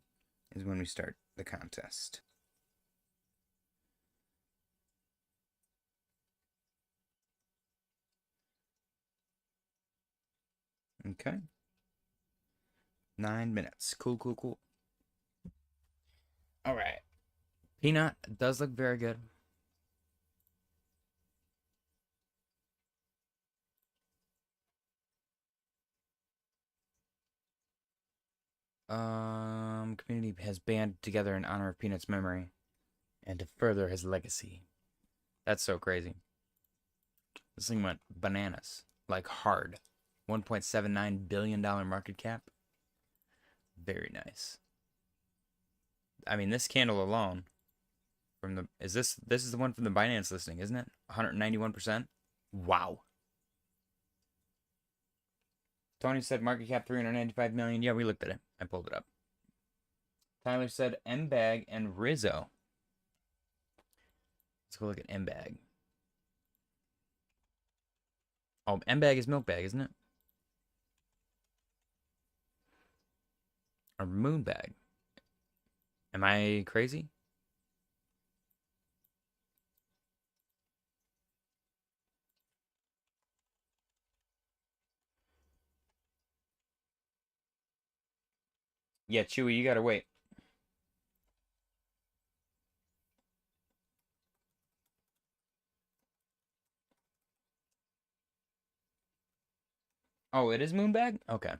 is when we start the contest. Okay. 9 minutes. Cool, cool, cool. All right. Peanut does look very good. Community has banded together in honor of Peanut's memory and to further his legacy. That's so crazy. This thing went bananas. Like hard. $1.79 billion market cap. Very nice. I mean, this candle alone from the this is the one from the Binance listing, isn't it? 191%. Wow. Tony said market cap 395 million. Yeah, we looked at it. I pulled it up. Tyler said M-Bag and Rizzo. Let's go look at M-Bag. Oh, M-Bag is Milk Bag, isn't it? Or Moon Bag. Am I crazy? Yeah, Chewy, you gotta wait. Oh, it is Moonbag? Okay.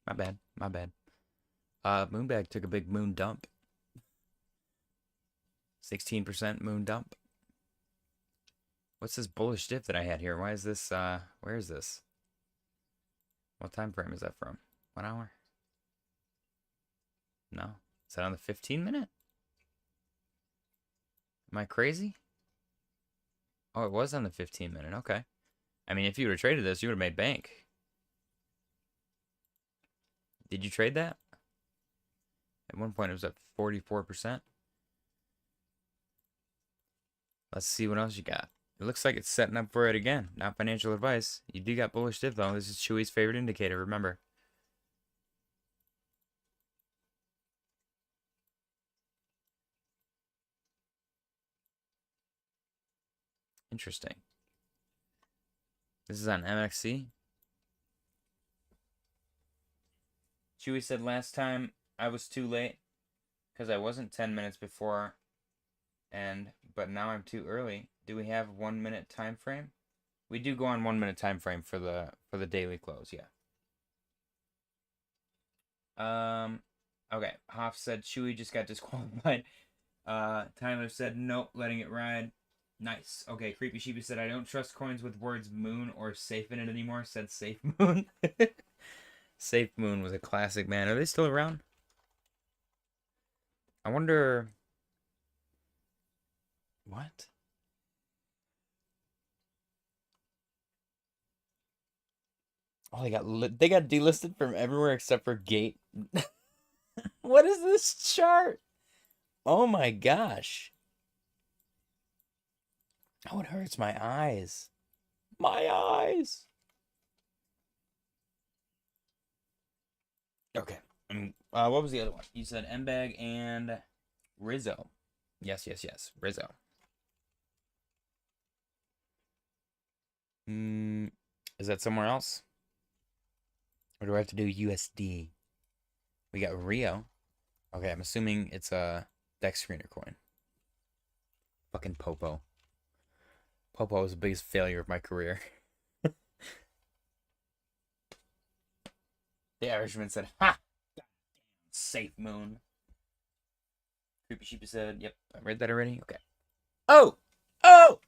My bad. My bad. Moonbag took a big moon dump. 16% moon dump. What's this bullish dip that I had here? Why is this, where is this? What time frame is that from? 1 hour? No. Is that on the 15-minute? Am I crazy? Oh, it was on the 15-minute. Okay. I mean, if you would have traded this, you would have made bank. Did you trade that? At one point, it was at 44%. Let's see what else you got. It looks like it's setting up for it again. Not financial advice. You do got bullish dip, though. This is Chewy's favorite indicator, remember. Interesting. This is on MXC. Chewy said last time I was too late because I wasn't 10 minutes before, but now I'm too early. Do we have 1 minute time frame? We do go on 1 minute time frame for the daily close, yeah. Okay. Hoff said Chewy just got disqualified. Tyler said nope, letting it ride. Nice. Okay, Creepy Sheepy said I don't trust coins with words moon or safe in it anymore. Said Safe Moon. Safe Moon was a classic, man. Are they still around? I wonder. What? Oh, they got delisted from everywhere except for Gate. What is this chart? Oh my gosh. Oh, it hurts my eyes. My eyes. Okay. What was the other one? You said M-Bag and Rizzo. Yes. Rizzo. Is that somewhere else? Or do I have to do USD? We got Rio. Okay, I'm assuming it's a Dex Screener coin. Fucking Popo. Popo was the biggest failure of my career. The Irishman said, ha! Safe Moon. Creepy Sheepy said, yep, I read that already. Okay. Oh! Oh!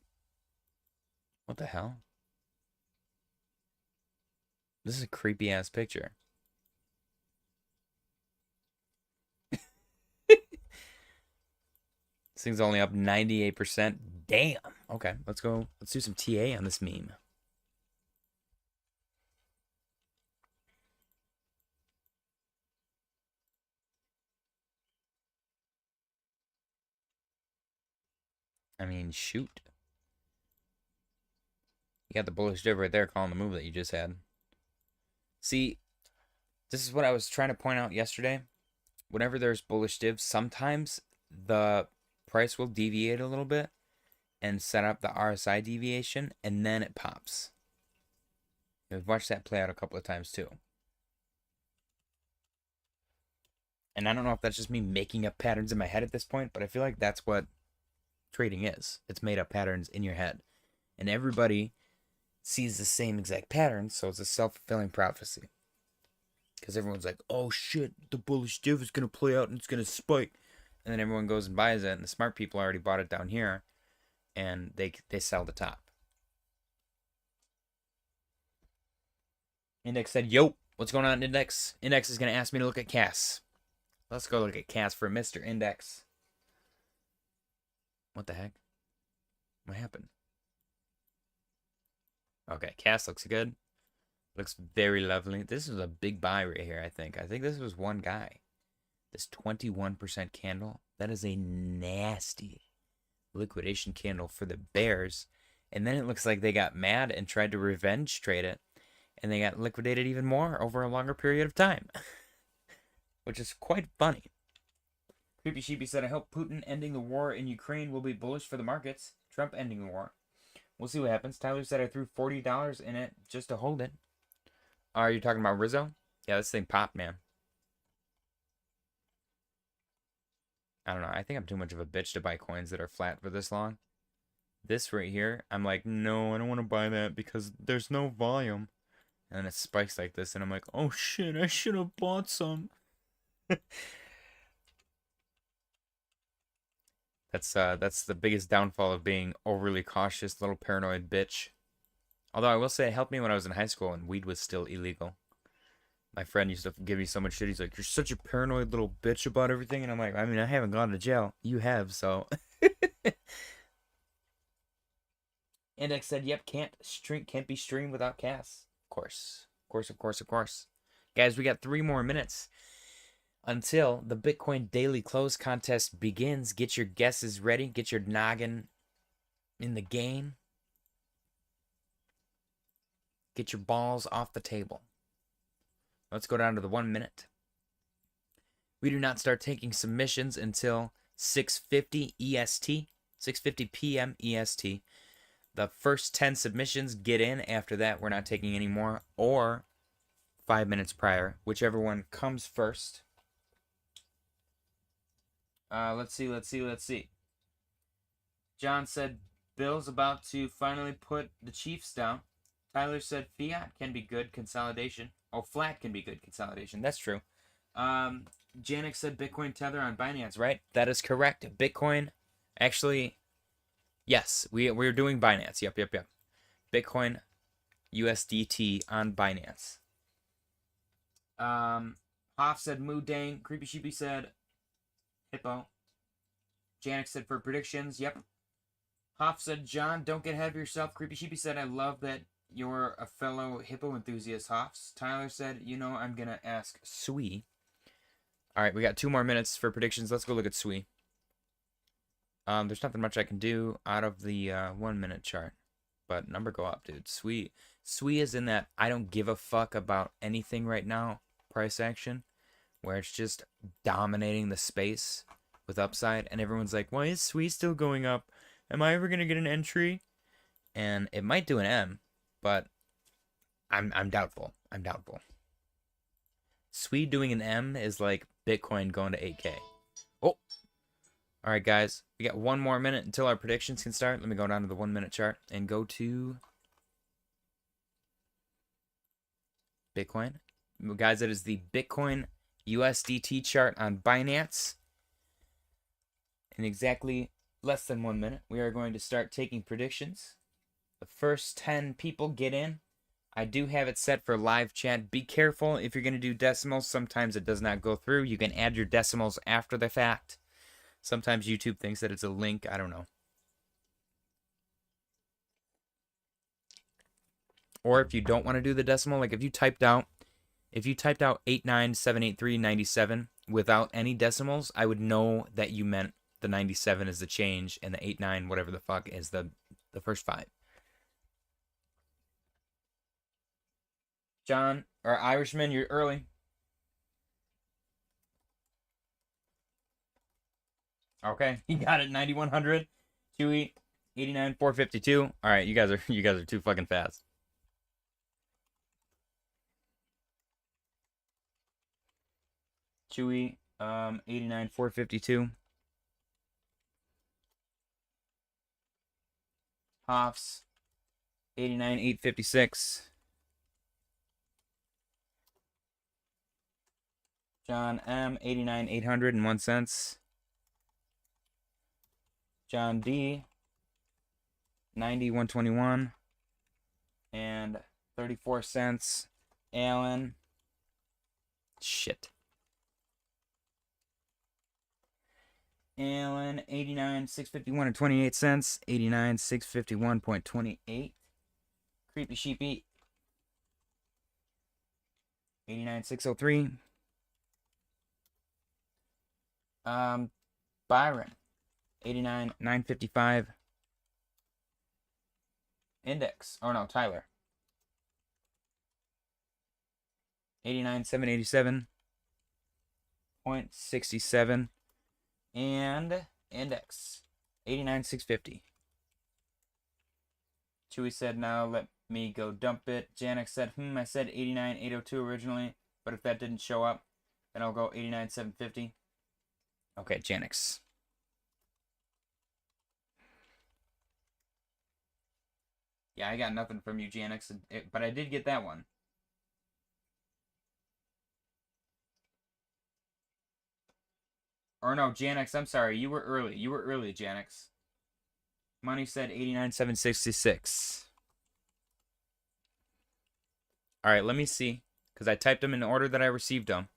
What the hell? This is a creepy ass picture. This thing's only up 98%. Damn. Okay, let's go. Let's do some TA on this meme. I mean, shoot. You got the bullish div right there calling the move that you just had. See, this is what I was trying to point out yesterday. Whenever there's bullish divs, sometimes the price will deviate a little bit and set up the RSI deviation, and then it pops. We've watched that play out a couple of times too. And I don't know if that's just me making up patterns in my head at this point, but I feel like that's what trading is. It's made up patterns in your head. And everybody sees the same exact pattern, so it's a self-fulfilling prophecy. Because everyone's like, oh shit, the bullish div is going to play out and it's going to spike. And then everyone goes and buys it, and the smart people already bought it down here, and they sell the top. Index said, yo, what's going on, Index? Index is going to ask me to look at CAS. Let's go look at CAS for Mr. Index. What the heck? What happened? Okay, CAS looks good. Looks very lovely. This is a big buy right here, I think. I think this was one guy. This 21% candle, that is a nasty liquidation candle for the bears. And then it looks like they got mad and tried to revenge trade it. And they got liquidated even more over a longer period of time. Which is quite funny. Creepy Sheepy said, I hope Putin ending the war in Ukraine will be bullish for the markets. Trump ending the war. We'll see what happens. Tyler said I threw $40 in it just to hold it. Are you talking about Rizzo? Yeah, this thing popped, man. I don't know. I think I'm too much of a bitch to buy coins that are flat for this long. This right here, I'm like, no, I don't want to buy that because there's no volume. And then it spikes like this, and I'm like, oh shit, I should have bought some. That's the biggest downfall of being overly cautious, little paranoid bitch. Although I will say it helped me when I was in high school and weed was still illegal. My friend used to give me so much shit. He's like, you're such a paranoid little bitch about everything. And I'm like, I mean, I haven't gone to jail. You have, so. Index said, yep, can't be streamed without CAS. Of course. Guys, we got 3 more minutes until the Bitcoin Daily Close contest begins. Get your guesses ready. Get your noggin in the game. Get your balls off the table. Let's go down to the 1 minute. We do not start taking submissions until 6:50 EST, 6:50 p.m. EST. The first 10 submissions get in. After that, we're not taking any more, or 5 minutes prior, whichever one comes first. Let's see. John said Bill's about to finally put the Chiefs down. Tyler said fiat can be good consolidation. Oh, flat can be good consolidation. That's true. Janik said Bitcoin Tether on Binance, right? That is correct. Bitcoin, actually, yes, we're doing Binance. Yep. Bitcoin USDT on Binance. Hoff said Moo Dang. Creepy Sheepy said Hippo. Janik said for predictions, yep. Hoff said, John, don't get ahead of yourself. Creepy Sheepy said, I love that you're a fellow hippo enthusiast, Hoffs. Tyler said, I'm going to ask SUI. All right, we got 2 more minutes for predictions. Let's go look at SUI. There's nothing much I can do out of the 1 minute chart. But number go up, dude. SUI is in that I don't give a fuck about anything right now price action, where it's just dominating the space with upside. And everyone's like, why is SUI still going up? Am I ever going to get an entry? And it might do an M, but I'm doubtful. SUI doing an M is like Bitcoin going to 8K. Oh. All right, guys. We got 1 more minute until our predictions can start. Let me go down to the 1 minute chart and go to Bitcoin. Guys, that is the Bitcoin USDT chart on Binance. In exactly less than 1 minute, we are going to start taking predictions. The first 10 people get in. I do have it set for live chat. Be careful if you're going to do decimals. Sometimes it does not go through. You can add your decimals after the fact. Sometimes YouTube thinks that it's a link. I don't know. Or if you don't want to do the decimal, like if you typed out 8978397 without any decimals, I would know that you meant the 97 is the change and the 89 whatever the fuck is the first 5. John, or Irishman, you're early. Okay, you got it. 9100, 289, 452. All right, you guys are too fucking fast. Chewy, 89, 452. Hoffs, 89, 856. John M, 89, 801 cents. John D, 90, 121. And 34 cents. Alan. Shit. Alan, 89, 651 and 28 cents. 89, 651.28. Creepy Sheepy, 89, 603. Byron, 89, 955. Index. Oh no, Tyler. 89, 787.67. And Index, 89, 650. Chewy said, now let me go dump it. Janik said, I said 89, 802 originally, but if that didn't show up, then I'll go 89, 750. Okay, Janix. Yeah, I got nothing from you, Janix, but I did get that one. Or no, Janix, I'm sorry. You were early. Janix. Money said 89,766. All right, let me see. Because I typed them in the order that I received them.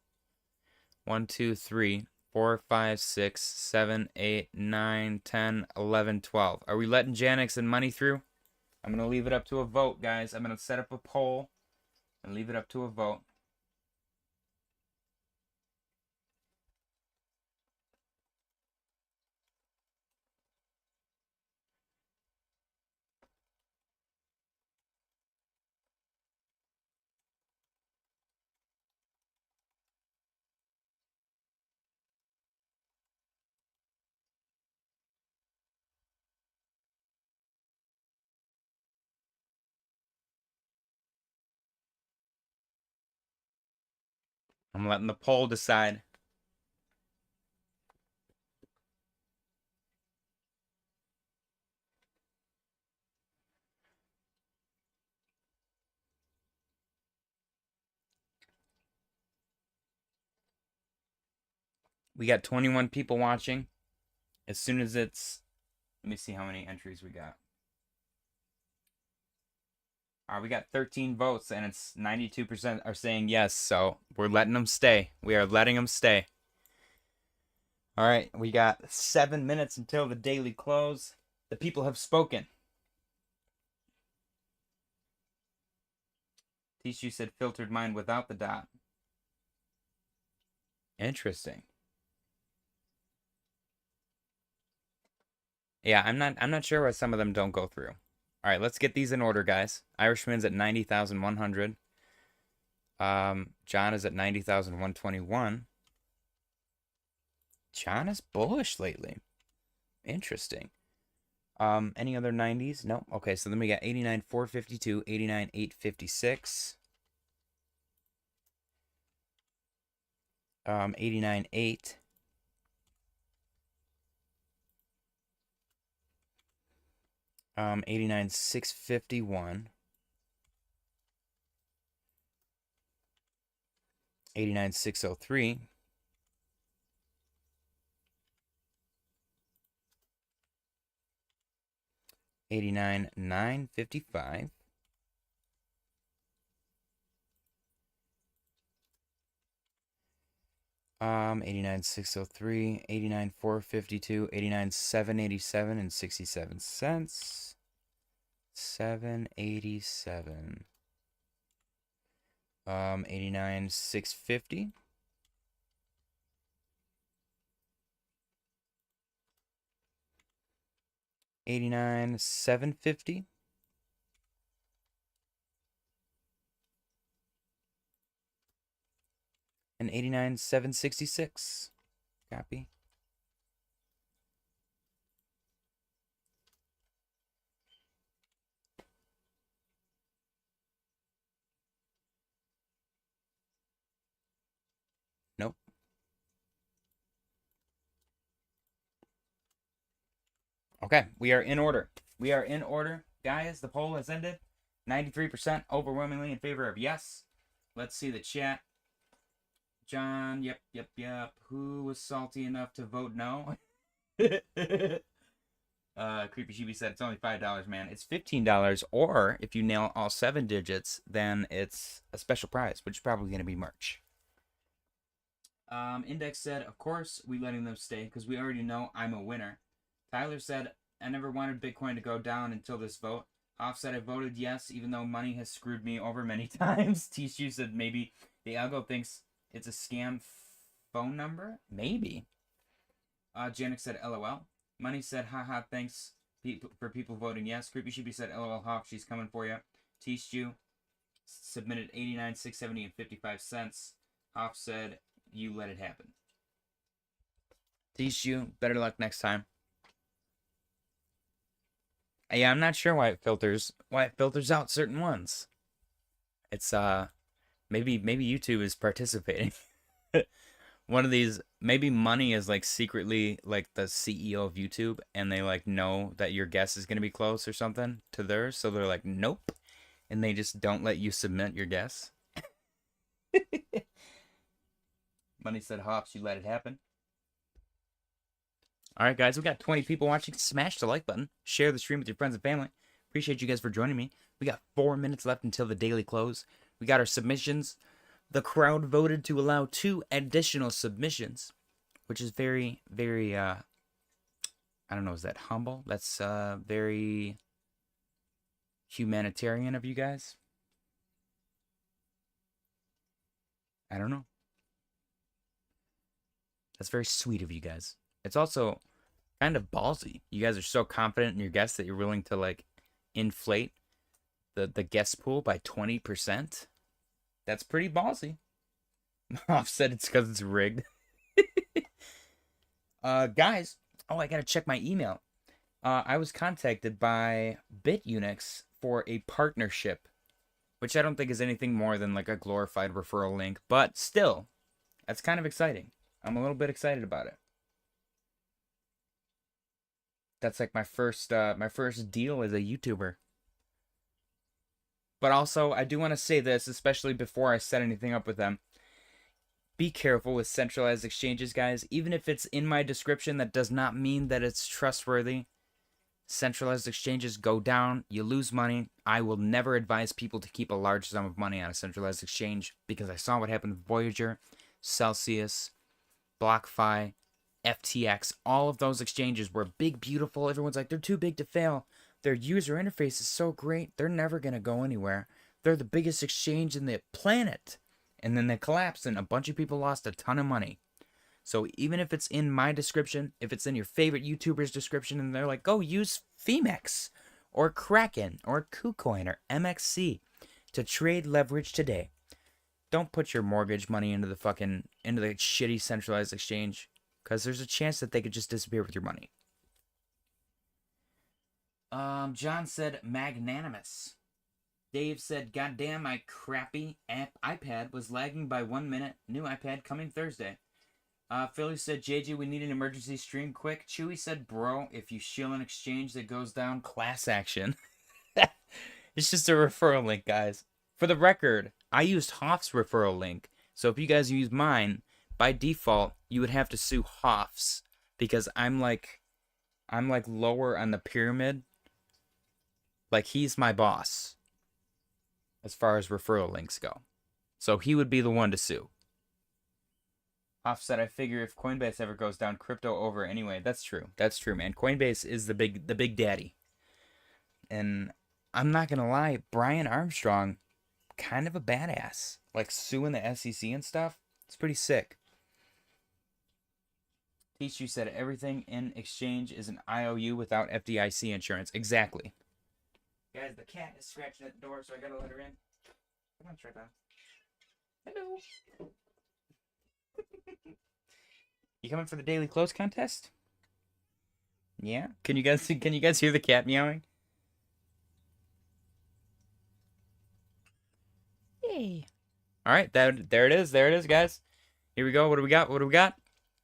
1, 2, 3, 4, 5, 6, 7, 8, 9, 10, 11, 12. Are we letting Janix and Money through? I'm going to leave it up to a vote, guys. I'm going to set up a poll and leave it up to a vote. I'm letting the poll decide. We got 21 people watching. As soon as it's... Let me see how many entries we got. All right, we got 13 votes, and it's 92% are saying yes, so we're letting them stay. We are letting them stay. All right, we got 7 minutes until the daily close. The people have spoken. Tishu said filtered mine without the dot. Interesting. Yeah, I'm not sure why some of them don't go through. All right, let's get these in order, guys. Irishman's at 90,100. John is at 90,121. John is bullish lately. Interesting. Any other 90s? No. Okay, so then we got 89,452, 89,856. 89,8. 89,651. 89,603. 89,955. 89,603, 89,452, 89,787 and 67 cents. 787. 89,650. 89,750. And 89,766. Copy. Nope. Okay, we are in order. We are in order. Guys, the poll has ended. 93% overwhelmingly in favor of yes. Let's see the chat. John, yep. Who was salty enough to vote no? Creepy Chibi said it's only $5, man. It's $15, or if you nail all 7 digits, then it's a special prize, which is probably going to be merch. Index said, of course, we letting them stay, because we already know I'm a winner. Tyler said, I never wanted Bitcoin to go down until this vote. Offset, I voted yes, even though money has screwed me over many times. Tishu said maybe the algo thinks it's a scam phone number? Maybe. Janik said LOL. Money said haha, thanks for people voting yes. Creepy Sheepy said LOL Hawk, she's coming for you. Tishu submitted 89, 670 and 55 cents. Hawk said you let it happen. Tishu, better luck next time. Yeah, I'm not sure why it filters out certain ones. It's maybe YouTube is participating. One of these, maybe money is like secretly like the CEO of YouTube, and they like know that your guess is gonna be close or something to theirs, so they're like nope, and they just don't let you submit your guess. Money said hops, you let it happen. All right, guys, we got 20 people watching. Smash the like button. Share the stream with your friends and family. Appreciate you guys for joining me. We got 4 minutes left until the daily close. We got our submissions. The crowd voted to allow 2 additional submissions, which is very, very, I don't know, is that humble? That's very humanitarian of you guys. I don't know. That's very sweet of you guys. It's also kind of ballsy. You guys are so confident in your guess that you're willing to like inflate the guess pool by 20%. That's pretty ballsy. Offset it's because it's rigged. Guys, I gotta check my email. I was contacted by Bitunix for a partnership, which I don't think is anything more than like a glorified referral link, but still, that's kind of exciting. I'm a little bit excited about it. That's like my first deal as a YouTuber. But also, I do want to say this, especially before I set anything up with them. be careful with centralized exchanges, guys. Even if it's in my description, that does not mean that it's trustworthy. Centralized exchanges go down, you lose money. I will never advise people to keep a large sum of money on a centralized exchange because I saw what happened with Voyager, Celsius, BlockFi, FTX. All of those exchanges were big, beautiful. Everyone's like, they're too big to fail. Their user interface is so great. They're never going to go anywhere. They're the biggest exchange in the planet. And then they collapsed and a bunch of people lost a ton of money. So even if it's in my description, if it's in your favorite YouTuber's description, and they're like, go use Femex or Kraken or KuCoin or MXC to trade leverage today. Don't put your mortgage money into the shitty centralized exchange, because there's a chance that they could just disappear with your money. John said magnanimous. Dave said, goddamn, my crappy iPad was lagging by 1 minute. New iPad coming Thursday. Philly said, JJ, we need an emergency stream quick. Chewy said, bro, if you shill an exchange that goes down, class action. It's just a referral link, guys. For the record, I used Hoff's referral link. So if you guys use mine, by default, you would have to sue Hoff's. Because I'm like lower on the pyramid. Like, he's my boss. As far as referral links go. So he would be the one to sue. Hoff said, I figure if Coinbase ever goes down, crypto over anyway. That's true. That's true, man. Coinbase is the big daddy. And I'm not going to lie, Brian Armstrong, kind of a badass. Like suing the SEC and stuff. It's pretty sick. Tishu said, everything in exchange is an IOU without FDIC insurance. Exactly. Guys, the cat is scratching at the door, so I got to let her in. Come on, Tripod. Hello. You coming for the daily close contest? Yeah. Can you guys hear the cat meowing? Hey. All right, there it is. There it is, guys. Here we go. What do we got? What do we got?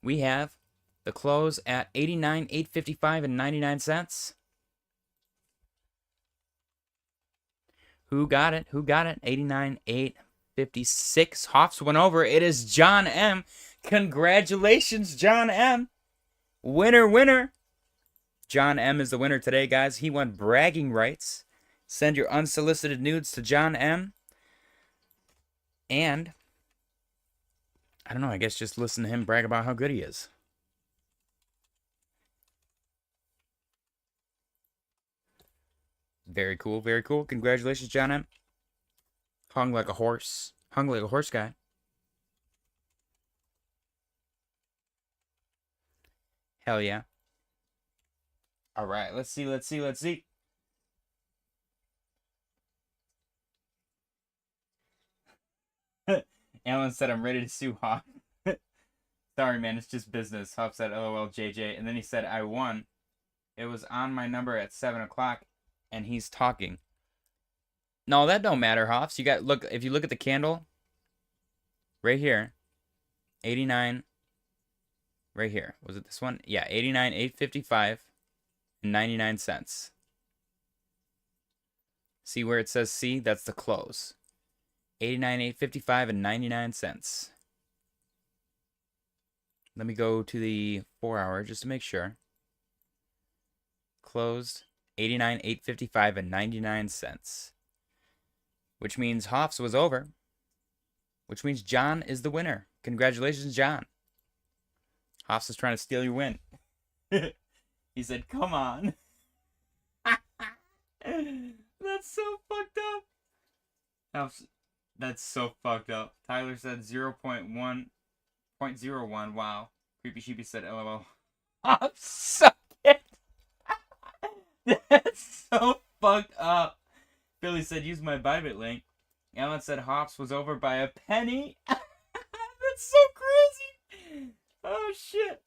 We have the close at $89,855 and 99 cents. Who got it? Who got it? $89,856. Hoffs went over. It is John M. Congratulations, John M. Winner, winner. John M is the winner today, guys. He won bragging rights. Send your unsolicited nudes to John M. And, I don't know, I guess just listen to him brag about how good he is. Very cool, very cool. Congratulations, John M. Hung like a horse. Hung like a horse guy. Hell yeah. All right, let's see. Alan said, I'm ready to sue Hoff. Sorry, man, it's just business. Hoff said, LOL, JJ. And then he said, I won. It was on my number at 7 o'clock, and he's talking. No, that don't matter, Hoffs. You got, look, if you look at the candle, right here, 89, right here. Was it this one? Yeah, 89,855 and 99 cents. See where it says C? That's the close. 89,855 and 99 cents. Let me go to the 4 hour just to make sure. Closed 89,855 and 99 cents. Which means Hoffs was over. Which means John is the winner. Congratulations, John. Hoffs is trying to steal your win. He said, come on. That's so fucked up. Hoffs, that's so fucked up. Tyler said 0.1.01. Wow. Creepy Sheepy said LOL. Hoffs suck it. That's so fucked up. Billy said, use my Bybit link. Alan said Hoffs was over by a penny. That's so crazy. Oh, shit.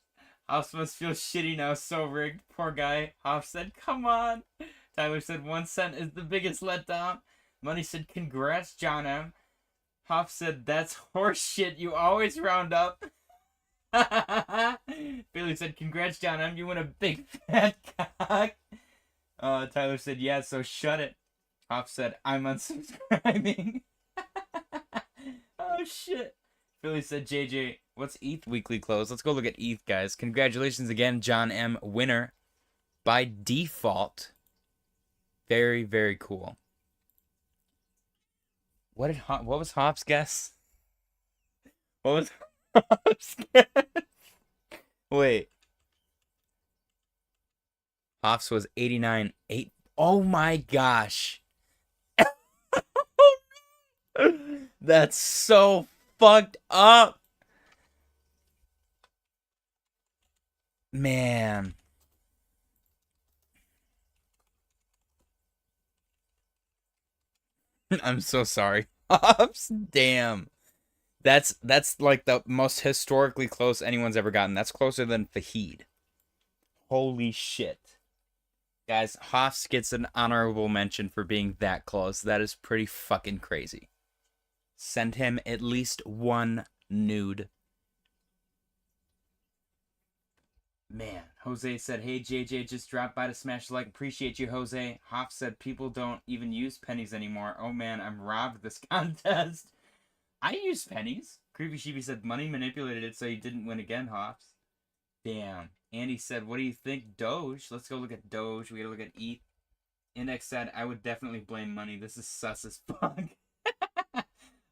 Hoffs must feel shitty now, so rigged. Poor guy. Hoff said, come on. Tyler said, 1 cent is the biggest letdown. Money said, congrats, John M. Hoff said, that's horse shit. You always round up. Billy said, congrats, John M. You win a big fat cock. Tyler said, yeah, so shut it. Hoff said, I'm unsubscribing. Oh, shit. Philly said, JJ, what's ETH weekly close? Let's go look at ETH, guys. Congratulations again, John M. Winner by default. Very, very cool. What was Hopp's guess? What was Hopp's guess? Wait. Hoff's was 89.8. Oh my gosh. That's so fucked up. Man. I'm so sorry. Hops, damn. That's like the most historically close anyone's ever gotten. That's closer than Fahid. Holy shit. Guys, Hoffs gets an honorable mention for being that close. That is pretty fucking crazy. Send him at least one nude. Man, Jose said, hey, JJ, just dropped by to smash the like. Appreciate you, Jose. Hoff said, people don't even use pennies anymore. Oh, man, I'm robbed this contest. I use pennies. Creepy Sheepy said, money manipulated it so you didn't win again, Hoffs. Damn. Andy said, what do you think, Doge? Let's go look at Doge. We gotta look at ETH. Index said, I would definitely blame money. This is sus as fuck.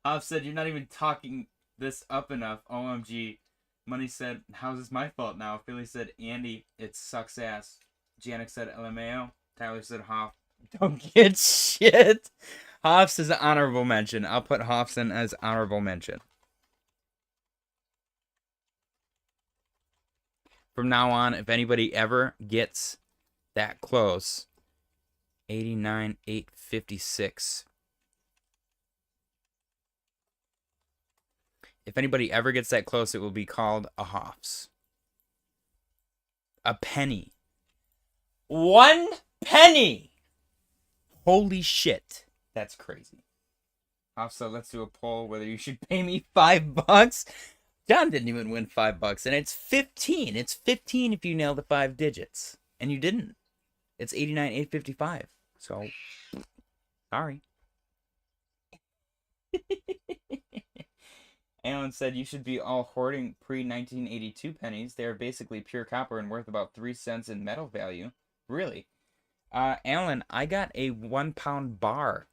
Hoff said, you're not even talking this up enough. OMG. Money said, how's this my fault now? Philly said, Andy, it sucks ass. Janik said, LMAO. Tyler said, Hoff, don't get shit. Hoffs is an honorable mention. I'll put Hoffs in as honorable mention. From now on, if anybody ever gets that close, 89,856. If anybody ever gets that close, it will be called a Hoffs. A penny. 1 penny! Holy shit. That's crazy. Hoffs, so let's do a poll whether you should pay me $5. John didn't even win $5, and it's 15. It's 15 if you nail the 5 digits. And you didn't. It's 89,855. So, sorry. Alan said you should be all hoarding pre-1982 pennies. They are basically pure copper and worth about 3 cents in metal value. Really? Alan, I got a 1-pound bar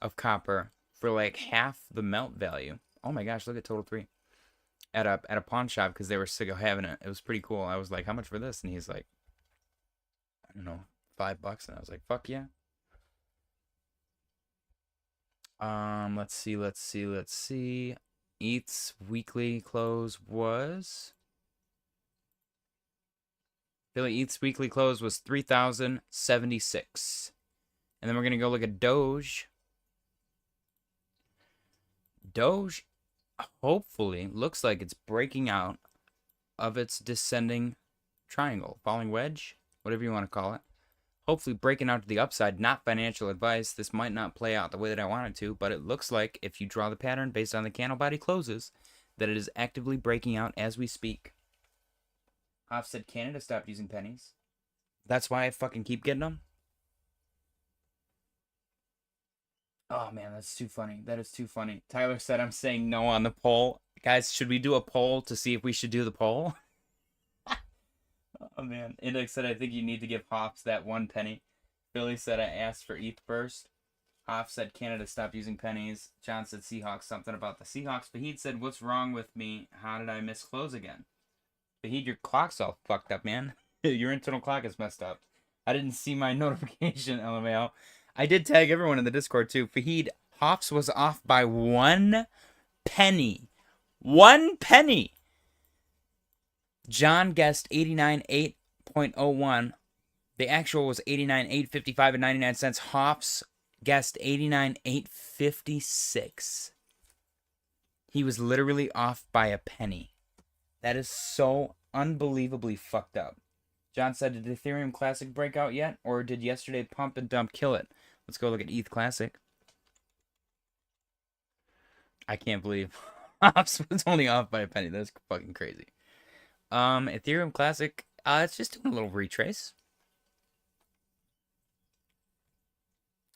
of copper for like half the melt value. Oh my gosh, look at Total 3. At a pawn shop because they were sick of having it. It was pretty cool. I was like, how much for this? And he's like, I don't know, $5. And I was like, fuck yeah. Let's see. ETH's weekly close was... Philly ETH's weekly close was 3,076. And then we're going to go look at Doge. Doge, hopefully, looks like it's breaking out of its descending triangle. Falling wedge, whatever you want to call it. Hopefully breaking out to the upside, not financial advice. This might not play out the way that I want it to, but it looks like if you draw the pattern based on the candle body closes, that it is actively breaking out as we speak. Hoff said Canada stopped using pennies. That's why I fucking keep getting them. Oh man, that's too funny. That is too funny. Tyler said I'm saying no on the poll. Guys, should we do a poll to see if we should do the poll? Oh man. Index said I think you need to give Hoffs that 1 penny. Billy said I asked for ETH first. Hoff said Canada stopped using pennies. John said Seahawks, something about the Seahawks. Fahid said, what's wrong with me? How did I miss close again? Fahid, your clock's all fucked up, man. Your internal clock is messed up. I didn't see my notification, LMAO. I did tag everyone in the Discord too. Fahid, Hoffs was off by 1 penny. 1 penny. John guessed 89.8.01. The actual was 89.855 and 99 cents. Hoffs guessed 89.856. He was literally off by a penny. That is so unbelievably fucked up. John said, did Ethereum Classic break out yet? Or did yesterday pump and dump kill it? Let's go look at ETH Classic. I can't believe Hoffs was only off by a penny. That's fucking crazy. Ethereum Classic, it's just doing a little retrace.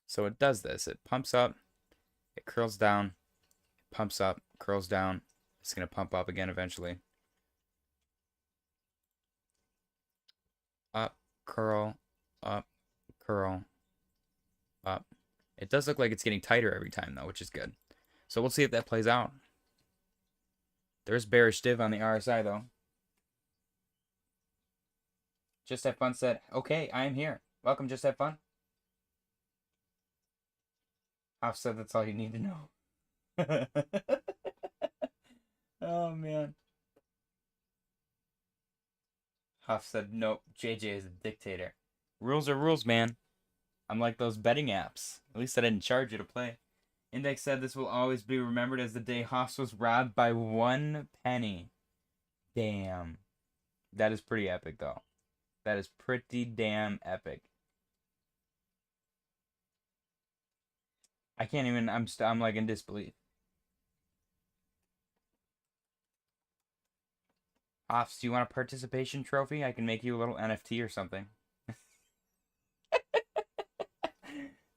So it does this. It pumps up, it curls down, it pumps up, curls down, It's going to pump up again eventually. Up, curl, up, curl, up. It does look like it's getting tighter every time, though, which is good. So we'll see if that plays out. There's bearish div on the RSI, though. Just Have Fun said, okay, I am here. Welcome, Just Have Fun. I've said that's all you need to know. Oh, man. Huff said, nope, JJ is a dictator. Rules are rules, man. I'm like those betting apps. At least I didn't charge you to play. Index said this will always be remembered as the day Hoffs was robbed by 1 penny. Damn. That is pretty epic, though. That is pretty damn epic. I can't even, I'm like in disbelief. Hoffs, do you want a participation trophy? I can make you a little NFT or something.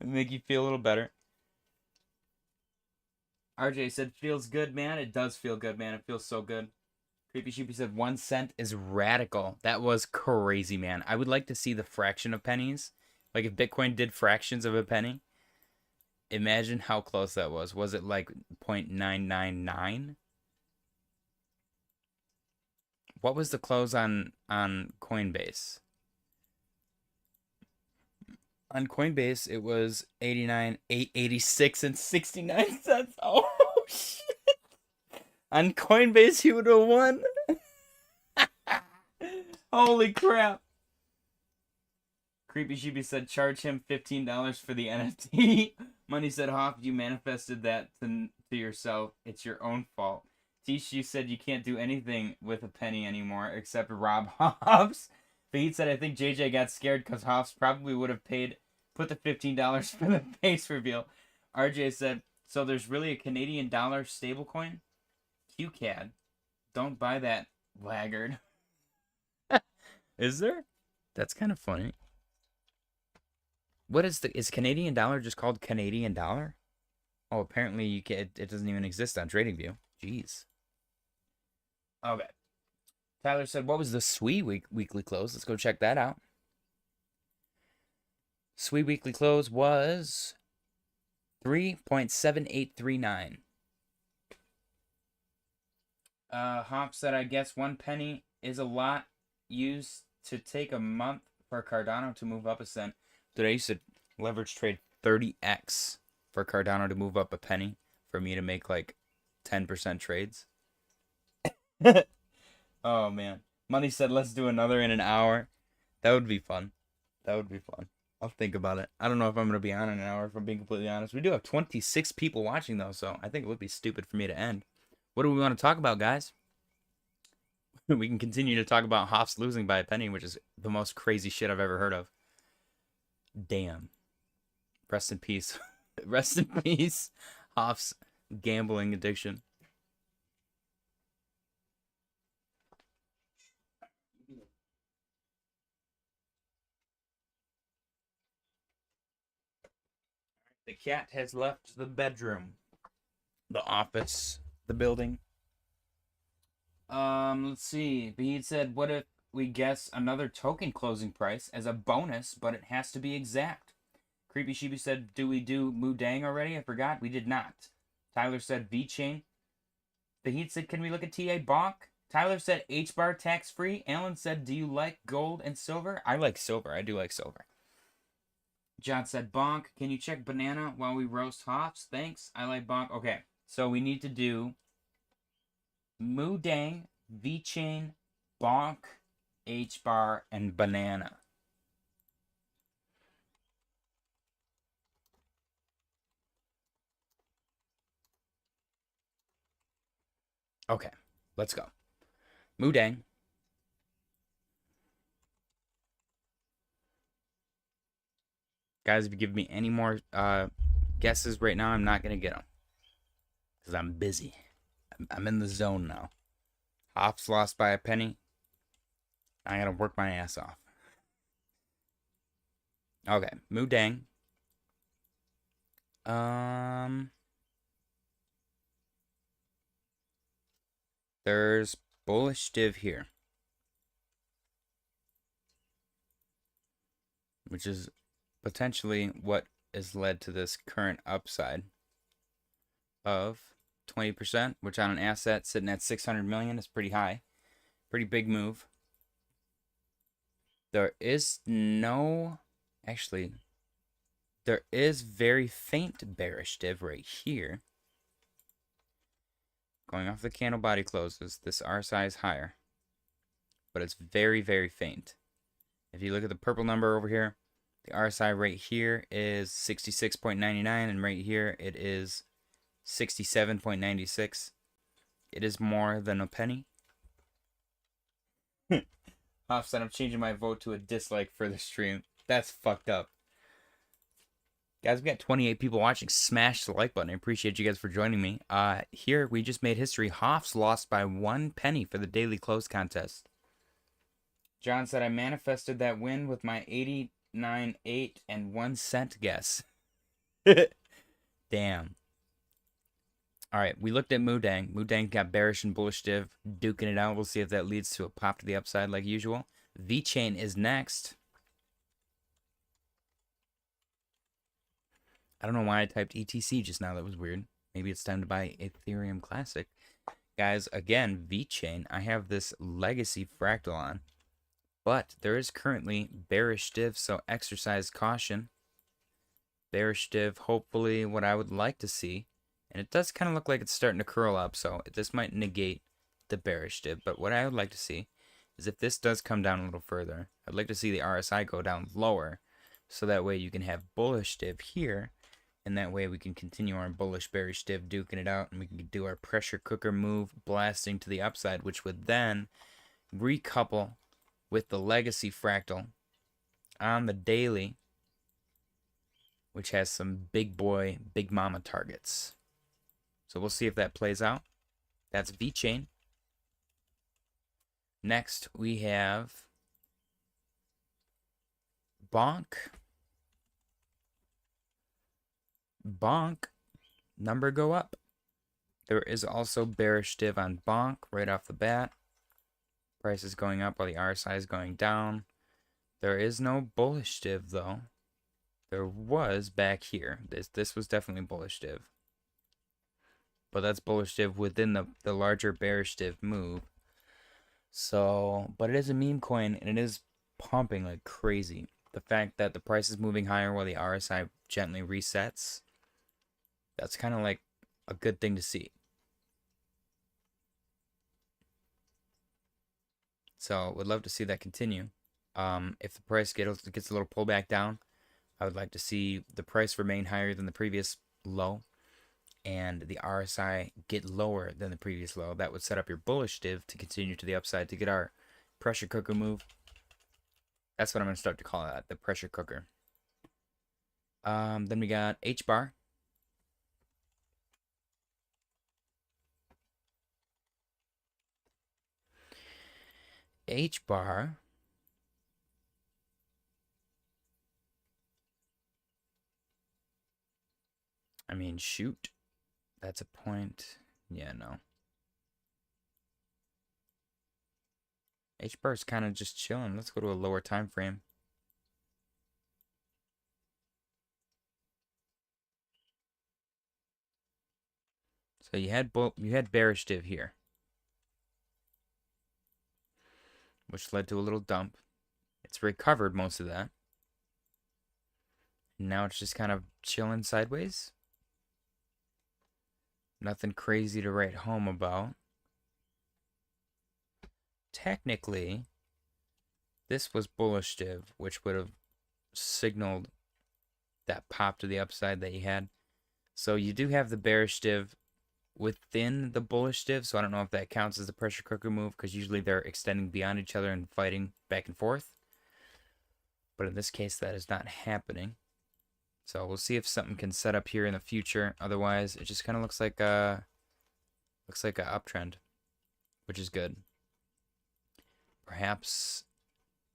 Make you feel a little better. RJ said, feels good, man. It does feel good, man. It feels so good. Creepy Sheepy said, 1 cent is radical. That was crazy, man. I would like to see the fraction of pennies. Like if Bitcoin did fractions of a penny. Imagine how close that was. Was it like 0.999? What was the close on Coinbase? On Coinbase, it was 89.886 and 69 cents. Oh, shit. On Coinbase, he would have won. Holy crap. Creepy Sheepy said, charge him $15 for the NFT. Money said, Hoff, you manifested that to yourself. It's your own fault. Tishu said you can't do anything with a penny anymore except rob Hobbs. Fahid said, I think JJ got scared because Hobbs probably would have put the $15 for the face reveal. RJ said, so there's really a Canadian dollar stablecoin? QCAD. Don't buy that, laggard. Is there? That's kind of funny. What is Canadian dollar just called Canadian dollar? Oh, apparently you can, it doesn't even exist on TradingView. Jeez. Okay. Tyler said, what was the SUI weekly close? Let's go check that out. SUI weekly close was 3.7839. Hop said, I guess 1 penny is a lot used to take a month for Cardano to move up a cent. Dude, I used to leverage trade 30x for Cardano to move up a penny for me to make like 10% trades. Oh, man. Money said, let's do another in an hour. That would be fun. That would be fun. I'll think about it. I don't know if I'm going to be on in an hour, if I'm being completely honest. We do have 26 people watching, though, so I think it would be stupid for me to end. What do we want to talk about, guys? We can continue to talk about Hoffs losing by a penny, which is the most crazy shit I've ever heard of. Damn. Rest in peace. Rest in peace, Hoff's gambling addiction. The cat has left the bedroom, the office, the building. Let's see. Bead said, what if we guess another token closing price as a bonus, but it has to be exact? Creepy Sheepy said, do we do Mudang already? I forgot. We did not. Tyler said, V-Chain. Fahid said, can we look at TA Bonk? Tyler said, H-bar tax-free. Alan said, do you like gold and silver? I like silver. I do like silver. John said, Bonk, can you check banana while we roast hops? Thanks. I like Bonk. Okay, so we need to do Mudang, V-Chain, Bonk, H-bar, and banana. Okay, let's go. Mudang. Guys, if you give me any more guesses right now, I'm not going to get them. Because I'm busy. I'm in the zone now. Hops lost by a penny. I got to work my ass off. Okay, Mudang. There's bullish div here, which is potentially what has led to this current upside of 20%, which on an asset sitting at 600 million is pretty high. Pretty big move. There is no, actually, there is very faint bearish div right here. Going off the candle body closes, this RSI is higher, but it's very, very faint. If you look at the purple number over here, the RSI right here is 66.99, and right here it is 67.96. It is more than a penny. Offset, I'm changing my vote to a dislike for the stream. That's fucked up. Guys, we got 28 people watching. Smash the like button. I appreciate you guys for joining me. Here, we just made history. Hoffs lost by 1 penny for the daily close contest. John said, I manifested that win with my 89.8 and 1 cent guess. Damn. Alright, we looked at Moodang. Moodang got bearish and bullish div, duking it out. We'll see if that leads to a pop to the upside like usual. VeChain is next. I don't know why I typed ETC just now. That was weird. Maybe it's time to buy Ethereum Classic. Guys, again, VeChain. I have this legacy fractal on. But there is currently bearish div, so exercise caution. Bearish div, hopefully what I would like to see. And it does kind of look like it's starting to curl up, so this might negate the bearish div. But what I would like to see is if this does come down a little further, I'd like to see the RSI go down lower. So that way you can have bullish div here. And that way we can continue our bullish bearish div, duking it out. And we can do our pressure cooker move, blasting to the upside, which would then recouple with the legacy fractal on the daily, which has some big boy, big mama targets. So we'll see if that plays out. That's VeChain. Next, we have Bonk. Bonk, number go up. There is also bearish div on Bonk right off the bat. Price is going up while the RSI is going down. There is no bullish div though. There was back here. This was definitely bullish div. But that's bullish div within the larger bearish div move. So, but it is a meme coin and it is pumping like crazy. The fact that the price is moving higher while the RSI gently resets, that's kind of like a good thing to see. So, would love to see that continue. If the price gets a little pullback down, I would like to see the price remain higher than the previous low and the RSI get lower than the previous low. That would set up your bullish div to continue to the upside to get our pressure cooker move. That's what I'm going to start to call that, the pressure cooker. Then we got H-bar. H-bar. I mean, shoot. That's a point. Yeah, no. H-bar is kind of just chilling. Let's go to a lower time frame. So you had bearish div here, which led to a little dump. It's recovered most of that. And now it's just kind of chilling sideways. Nothing crazy to write home about. Technically, this was bullish div, which would have signaled that pop to the upside that you had. So you do have the bearish div within the bullish div, so I don't know if that counts as a pressure cooker move, because usually they're extending beyond each other and fighting back and forth. But in this case, that is not happening. So we'll see if something can set up here in the future. Otherwise, it just kind of looks like a uptrend, which is good. Perhaps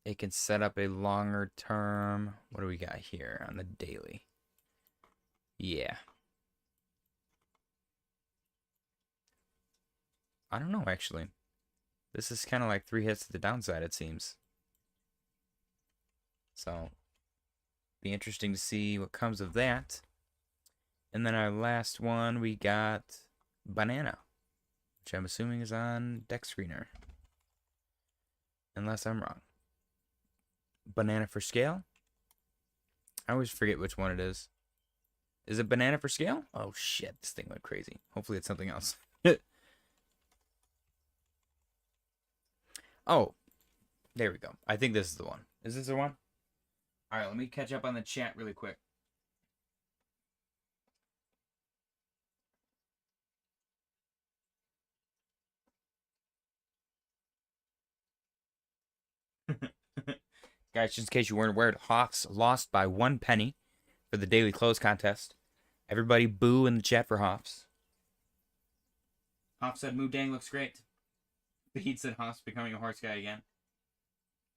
it can set up a longer term. What do we got here on the daily? Yeah. I don't know, actually. This is kind of like 3 hits to the downside, it seems. So, be interesting to see what comes of that. And then our last one, we got Banana, which I'm assuming is on Deck Screener. Unless I'm wrong. Banana for scale? I always forget which one it is. Is it banana for scale? Oh shit, this thing went crazy. Hopefully it's something else. Oh, there we go. I think this is the one. Is this the one? Alright, let me catch up on the chat really quick. Guys, just in case you weren't aware, Hawks lost by 1 penny for the daily close contest. Everybody boo in the chat for Hoffs. Hoff said Moo Dang looks great. Beat said Hoff's becoming a horse guy again.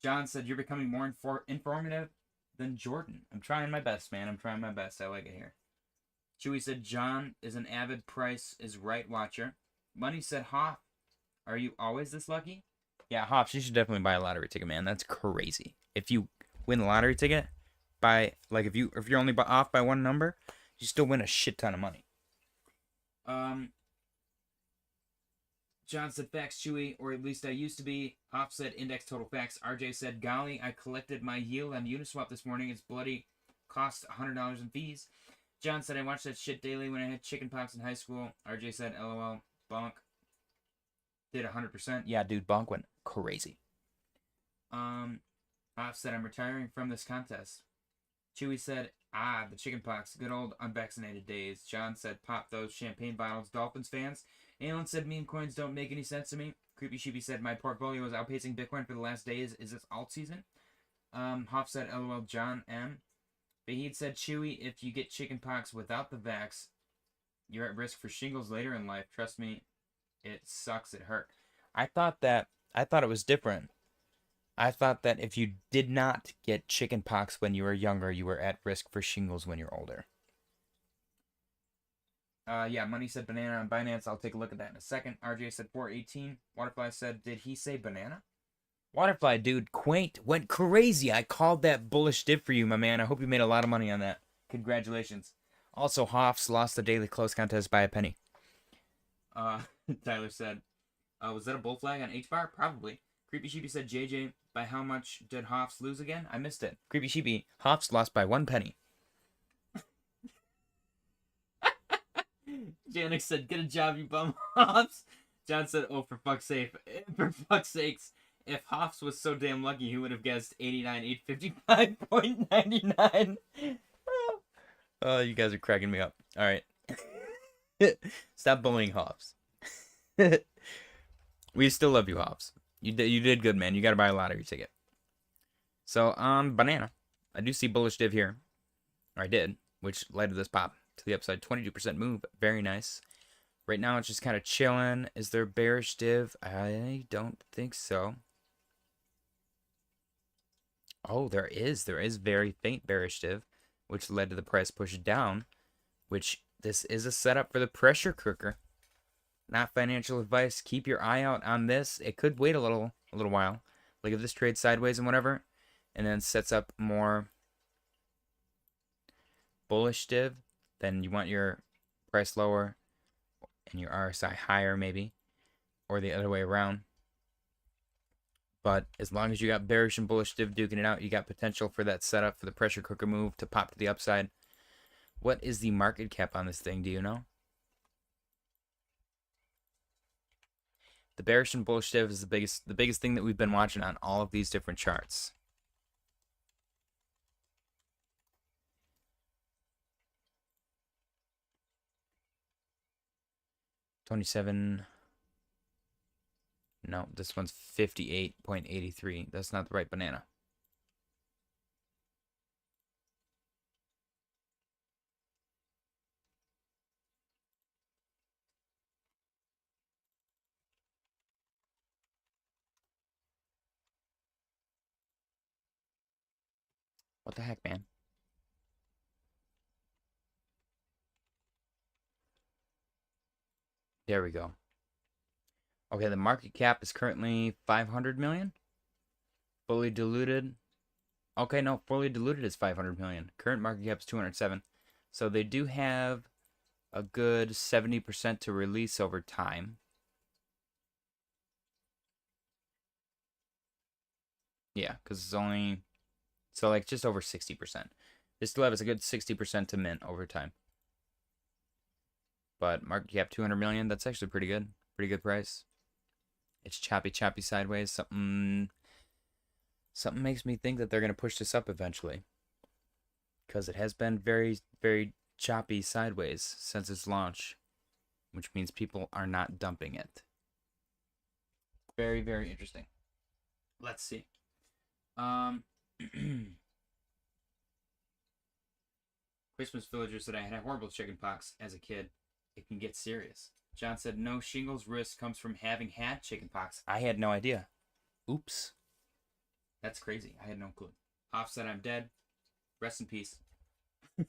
John said you're becoming more informative than Jordan. I'm trying my best, man. I'm trying my best. I like it here. Chewy said John is an avid Price is Right watcher. Money said Hoff, are you always this lucky? Yeah, Hoff, you should definitely buy a lottery ticket, man. That's crazy. If you win the lottery ticket, if you're only off by 1 number, you still win a shit ton of money. John said facts, Chewy, or at least I used to be. Hoff said index total facts. RJ said, golly, I collected my yield on Uniswap this morning. It's bloody cost $100 in fees. John said I watched that shit daily when I had chickenpox in high school. RJ said, LOL, bonk. Did 100%. Yeah, dude, bonk went crazy. Hoff said I'm retiring from this contest. Chewy said, the chickenpox, good old unvaccinated days. John said, pop those champagne bottles, Dolphins fans. Alan said, Memecoins don't make any sense to me. Creepy Sheepy said, my portfolio is outpacing Bitcoin for the last days. Is this alt season? Hoff said, LOL, John M. Bahid said, Chewy, if you get chickenpox without the vax, you're at risk for shingles later in life. Trust me, it sucks. It hurt. I thought it was different. I thought that if you did not get chickenpox when you were younger, you were at risk for shingles when you're older. Yeah, Money said banana on Binance. I'll take a look at that in a second. RJ said 418. Waterfly said, did he say banana? Waterfly, dude, Quaint went crazy. I called that bullish dip for you, my man. I hope you made a lot of money on that. Congratulations. Also, Hoffs lost the daily close contest by a penny. Tyler said, was that a bull flag on H-bar? Probably. Creepy Sheepy said, JJ, by how much did Hoffs lose again? I missed it. Creepy Sheepy, Hoffs lost by 1 penny. Janix said, get a job, you bum Hoffs. John said, oh, for fuck's sake. For fuck's sakes. If Hoffs was so damn lucky, he would have guessed 89,855.99. Oh, you guys are cracking me up. All right. Stop bullying Hoffs. We still love you, Hoffs. You did good, man. You got to buy a lottery ticket. So, banana. I do see bullish div here. Or I did, which led to this pop to the upside. 22% move. Very nice. Right now, it's just kind of chilling. Is there bearish div? I don't think so. Oh, there is. There is very faint bearish div, which led to the price push down, which this is a setup for the pressure cooker. Not financial advice. Keep your eye out on this. It could wait a little while. Like if this trades sideways and whatever, and then sets up more bullish div, then you want your price lower and your RSI higher maybe, or the other way around. But as long as you got bearish and bullish div duking it out, you got potential for that setup for the pressure cooker move to pop to the upside. What is the market cap on this thing? Do you know? The bearish and bullish div is the biggest thing that we've been watching on all of these different charts. $27. No, this one's 58.83. That's not the right banana. What the heck, man? There we go. Okay, the market cap is currently 500 million. Fully diluted. Okay, no, fully diluted is 500 million. Current market cap is 207. So they do have a good 70% to release over time. Yeah, because it's only, so like just over 60%. They still have a good 60% to mint over time. But market cap 200 million, that's actually pretty good. Pretty good price. It's choppy sideways. Something makes me think that they're going to push this up eventually. Because it has been very, very choppy sideways since its launch. Which means people are not dumping it. Very, very interesting. Let's see. Christmas Villager said I had a horrible chickenpox as a kid. It can get serious. John said no shingles risk comes from having had chickenpox. I had no idea. Oops. That's crazy. I had no clue. Hoff said I'm dead. Rest in peace.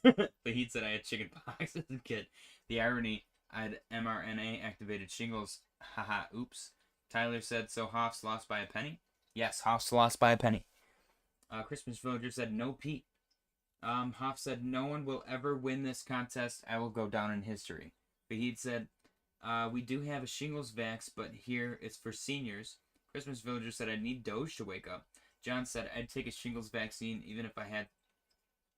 Fahid said I had chickenpox as a kid. The irony, I had mRNA activated shingles. Haha, oops. Tyler said so Hoff's lost by a penny? Yes, Hoff's lost by a penny. Christmas Villager said no Pete. Hoff said no one will ever win this contest. I will go down in history. Fahid said we do have a shingles vax, but here it's for seniors. Christmas Villager said I need Doge to wake up. John said I'd take a shingles vaccine even if I had.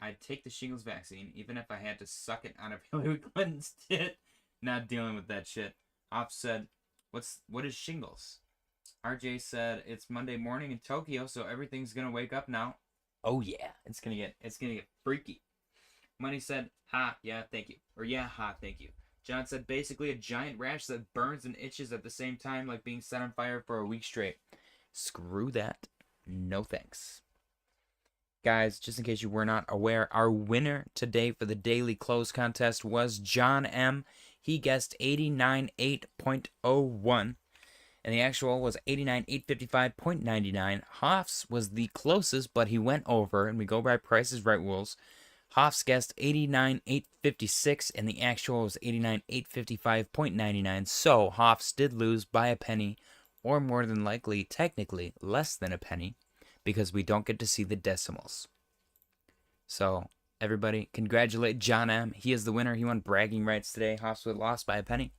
I'd take the shingles vaccine even if I had to suck it out of Hillary Clinton's tit. Not dealing with that shit. Hoff said, what is shingles? RJ said it's Monday morning in Tokyo, so everything's gonna wake up now. Oh yeah, it's gonna get freaky. Money said, ha, yeah, thank you. Or yeah, ha, thank you. John said basically a giant rash that burns and itches at the same time, like being set on fire for a week straight. Screw that. No thanks. Guys, just in case you were not aware, our winner today for the daily close contest was John M. He guessed 89.8.01. And the actual was 89,855.99. Hoff's was the closest, but he went over, and we go by Price is Right rules. Hoff's guessed 89,856, and the actual was 89,855.99. So Hoff's did lose by a penny, or more than likely, technically, less than a penny, because we don't get to see the decimals. So, everybody, congratulate John M. He is the winner. He won bragging rights today. Hoff's lost by a penny.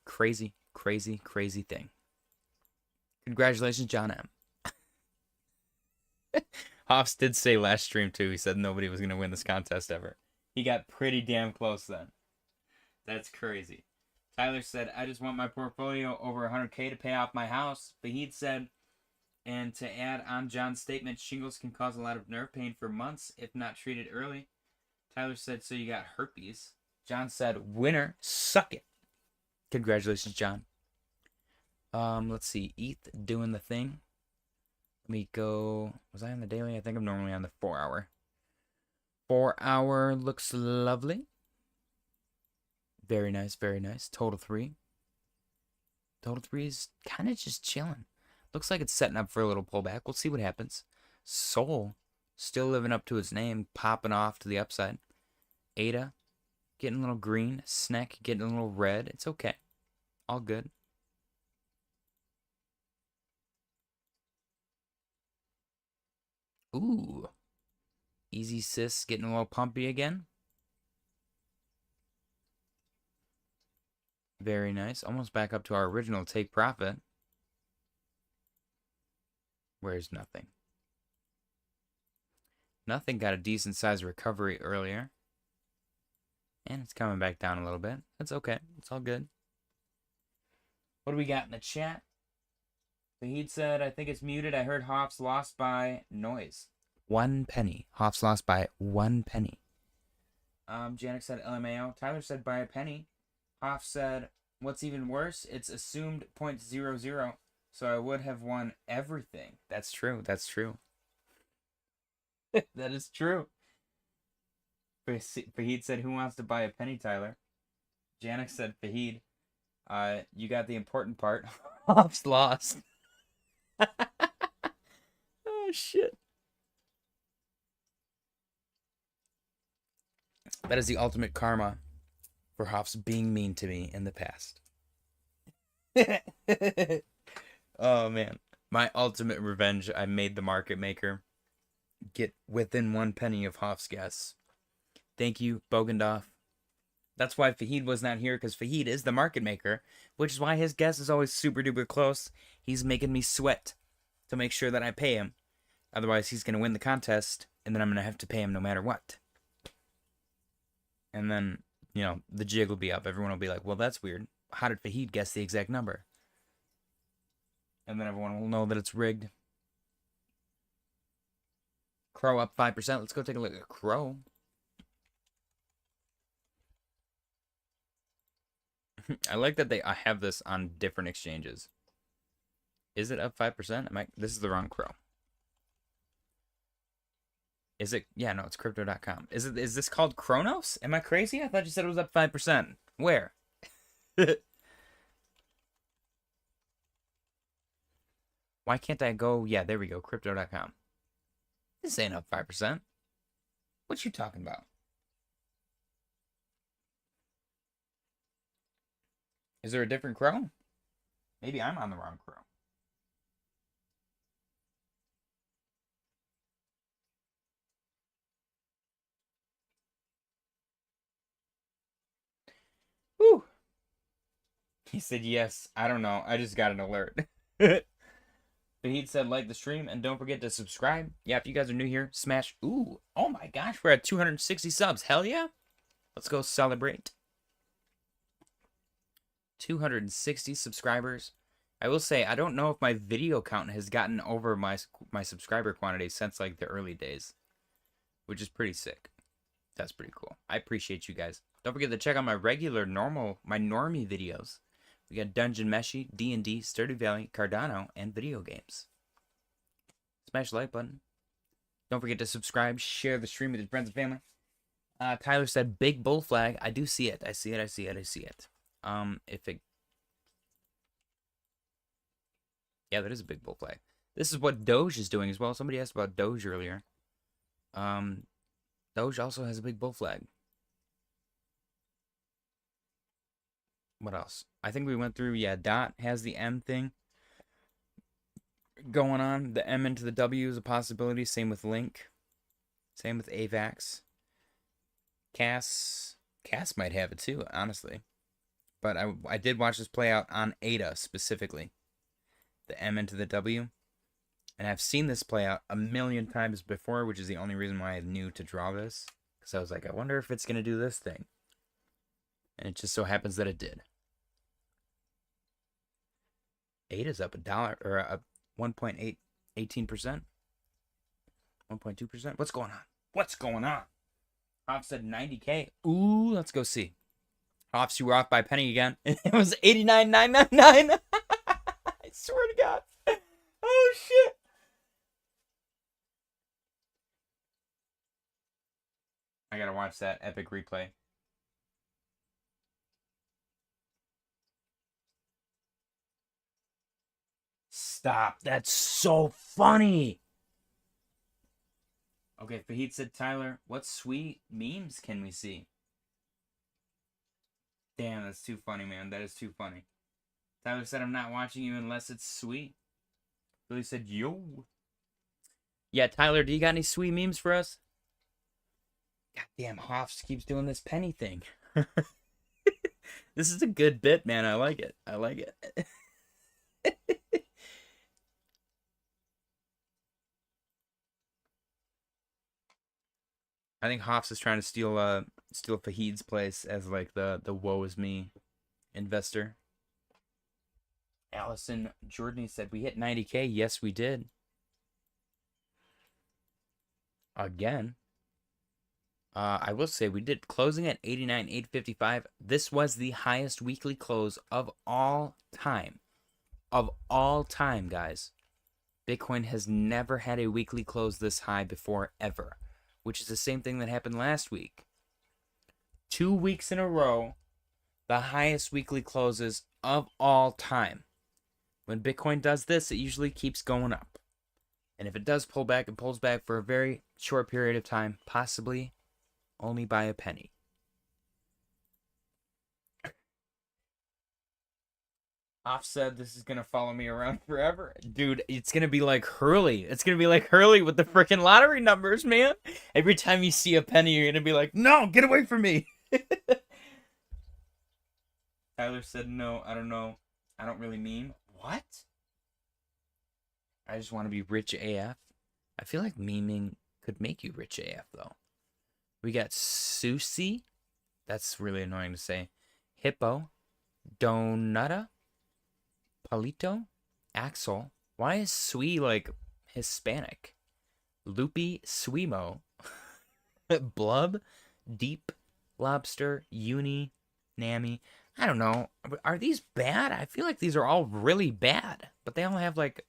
Crazy, crazy, crazy thing. Congratulations, John M. Hoffs did say last stream, too. He said nobody was going to win this contest ever. He got pretty damn close then. That's crazy. Tyler said, I just want my portfolio over 100K to pay off my house. Fahid said, and to add on John's statement, shingles can cause a lot of nerve pain for months if not treated early. Tyler said, so you got herpes. John said, winner, suck it. Congratulations, John. Let's see. ETH doing the thing. Let me go. Was I on the daily? I think I'm normally on the 4 hour. 4 hour looks lovely. Very nice, very nice. Total 3. Total 3 is kind of just chilling. Looks like it's setting up for a little pullback. We'll see what happens. Sol still living up to its name, popping off to the upside. Ada getting a little green. Snack getting a little red. It's okay. All good. Ooh. Easy Sis getting a little pumpy again. Very nice. Almost back up to our original take profit. Where's nothing? Nothing got a decent size recovery earlier. And it's coming back down a little bit. That's okay. It's all good. What do we got in the chat? Fahid said, I think it's muted. I heard Hoff's lost by noise. 1 penny. Hoff's lost by 1 penny. Janik said LMAO. Tyler said by a penny. Hoff said, what's even worse? It's assumed 0.00. So I would have won everything. That's true. That's true. That is true. Fahid said, who wants to buy a penny, Tyler? Janik said, Fahid, you got the important part. Hoff's lost. Oh, shit. That is the ultimate karma for Hoff's being mean to me in the past. Oh man, my ultimate revenge. I made the market maker get within 1 penny of Hoff's guess. Thank you, Bogendoff. That's why Fahid was not here, because Fahid is the market maker, which is why his guess is always super duper close. He's making me sweat to make sure that I pay him. Otherwise, he's going to win the contest, and then I'm going to have to pay him no matter what. And then, you know, the jig will be up. Everyone will be like, well, that's weird. How did Fahid guess the exact number? And then everyone will know that it's rigged. Crow up 5%. Let's go take a look at Crow. I like that I have this on different exchanges. Is it up 5%? This is the wrong Crow. Is it? Yeah, no, it's crypto.com. Is this called Kronos? Am I crazy? I thought you said it was up 5%. Where? Why can't I go? Yeah, there we go. Crypto.com. This ain't up 5%. What you talking about? Is there a different Crow? Maybe I'm on the wrong Crow. Whew. He said yes. I don't know. I just got an alert. Fahid said like the stream and don't forget to subscribe. Yeah, if you guys are new here, smash. Ooh, oh my gosh, we're at 260 subs. Hell yeah. Let's go celebrate. 260 subscribers. I will say, I don't know if my video count has gotten over my subscriber quantity since like the early days, which is pretty sick. That's pretty cool. I appreciate you guys. Don't forget to check out my regular my normie videos. We got Dungeon Meshi, D&D, Stardew Valley, Cardano, and video games. Smash the like button. Don't forget to subscribe, share the stream with your friends and family. Tyler said, big bull flag. I do see it. I see it. I see it. I see it. Yeah, that is a big bull flag. This is what Doge is doing as well. Somebody asked about Doge earlier. Doge also has a big bull flag. What else? I think we went through, yeah, Dot has the M thing going on. The M into the W is a possibility. Same with Link. Same with AVAX. Cass might have it too, honestly. But I did watch this play out on ADA specifically. The M into the W. And I've seen this play out a million times before, which is the only reason why I knew to draw this. Because I was like, I wonder if it's going to do this thing. And it just so happens that it did. ADA's up $1 or up 1.18%. 1.2%. What's going on? What's going on? Hoff said 90K. Ooh, let's go see. Hoffs, you were off by a penny again. It was 89,999. I swear to God. Oh shit. I gotta watch that epic replay. Stop. That's so funny. Okay, Fahid said, Tyler, what sweet memes can we see? Damn, that's too funny, man. That is too funny. Tyler said, I'm not watching you unless it's sweet. Billy said, yo. Yeah, Tyler, do you got any sweet memes for us? Goddamn, Hoffs keeps doing this penny thing. This is a good bit, man. I like it. I like it. I think Hoffs is trying to steal Fahid's place as like the woe is me investor. Allison Jordan said, we hit 90K. Yes, we did. Again. I will say we did closing at 89,855. This was the highest weekly close of all time. Of all time, guys. Bitcoin has never had a weekly close this high before, ever. Which is the same thing that happened last week. 2 weeks in a row, the highest weekly closes of all time. When Bitcoin does this, it usually keeps going up. And if it does pull back, it pulls back for a very short period of time, possibly only by a penny. Off said this is gonna follow me around forever. Dude, it's gonna be like Hurley. It's gonna be like Hurley with the freaking lottery numbers, man. Every time you see a penny, you're gonna be like, no, get away from me. Tyler said, no, I don't know. I don't really meme. What? I just want to be rich AF. I feel like memeing could make you rich AF, though. We got Susie. That's really annoying to say. Hippo. Donutta. Palito. Axel. Why is SUI like Hispanic? Loopy. Swimo. Blub. Deep. Lobster. Uni. Nami. I don't know. Are these bad? I feel like these are all really bad. But they all have like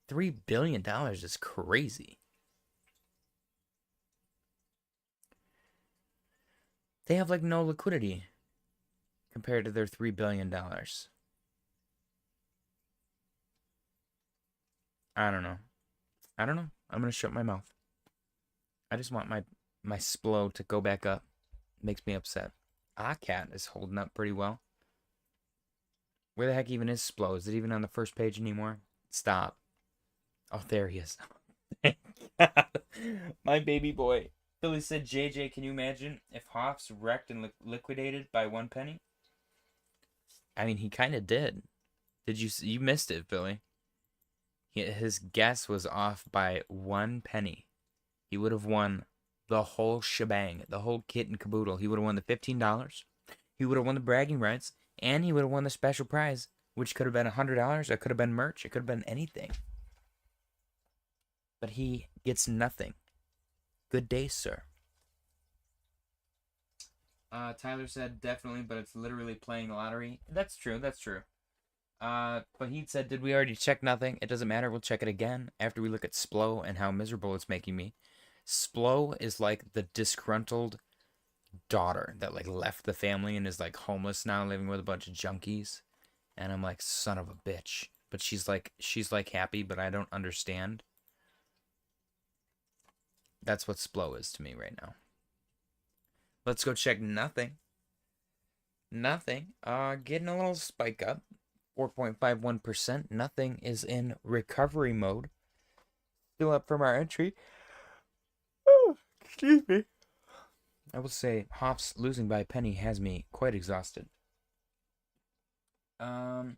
$3 billion. Is crazy. They have like no liquidity compared to their $3 billion. I don't know. I don't know. I'm going to shut my mouth. I just want my splo to go back up. Makes me upset. Cat is holding up pretty well. Where the heck even is Splo? Is it even on the first page anymore? Stop. Oh, there he is. Thank God. My baby boy. Billy said, JJ, can you imagine if Hoff's wrecked and liquidated by 1 penny? I mean, he kind of did. Did you missed it, Billy. His guess was off by 1 penny. He would have won the whole shebang, the whole kit and caboodle. He would have won the $15. He would have won the bragging rights, and he would have won the special prize, which could have been $100. It could have been merch. It could have been anything. But he gets nothing. Good day, sir. Tyler said definitely, but it's literally playing the lottery. That's true. That's true. But he said, did we already check nothing? It doesn't matter. We'll check it again after we look at Splo and how miserable it's making me. Splo is like the disgruntled daughter that like left the family and is like homeless now, living with a bunch of junkies. And I'm like, son of a bitch. But she's like happy, but I don't understand. That's what Splo is to me right now. Let's go check nothing. Nothing. Getting a little spike up. 4.51%. Nothing is in recovery mode. Still up from our entry. Oh, excuse me. I will say, Hoff's losing by a penny has me quite exhausted. Fahid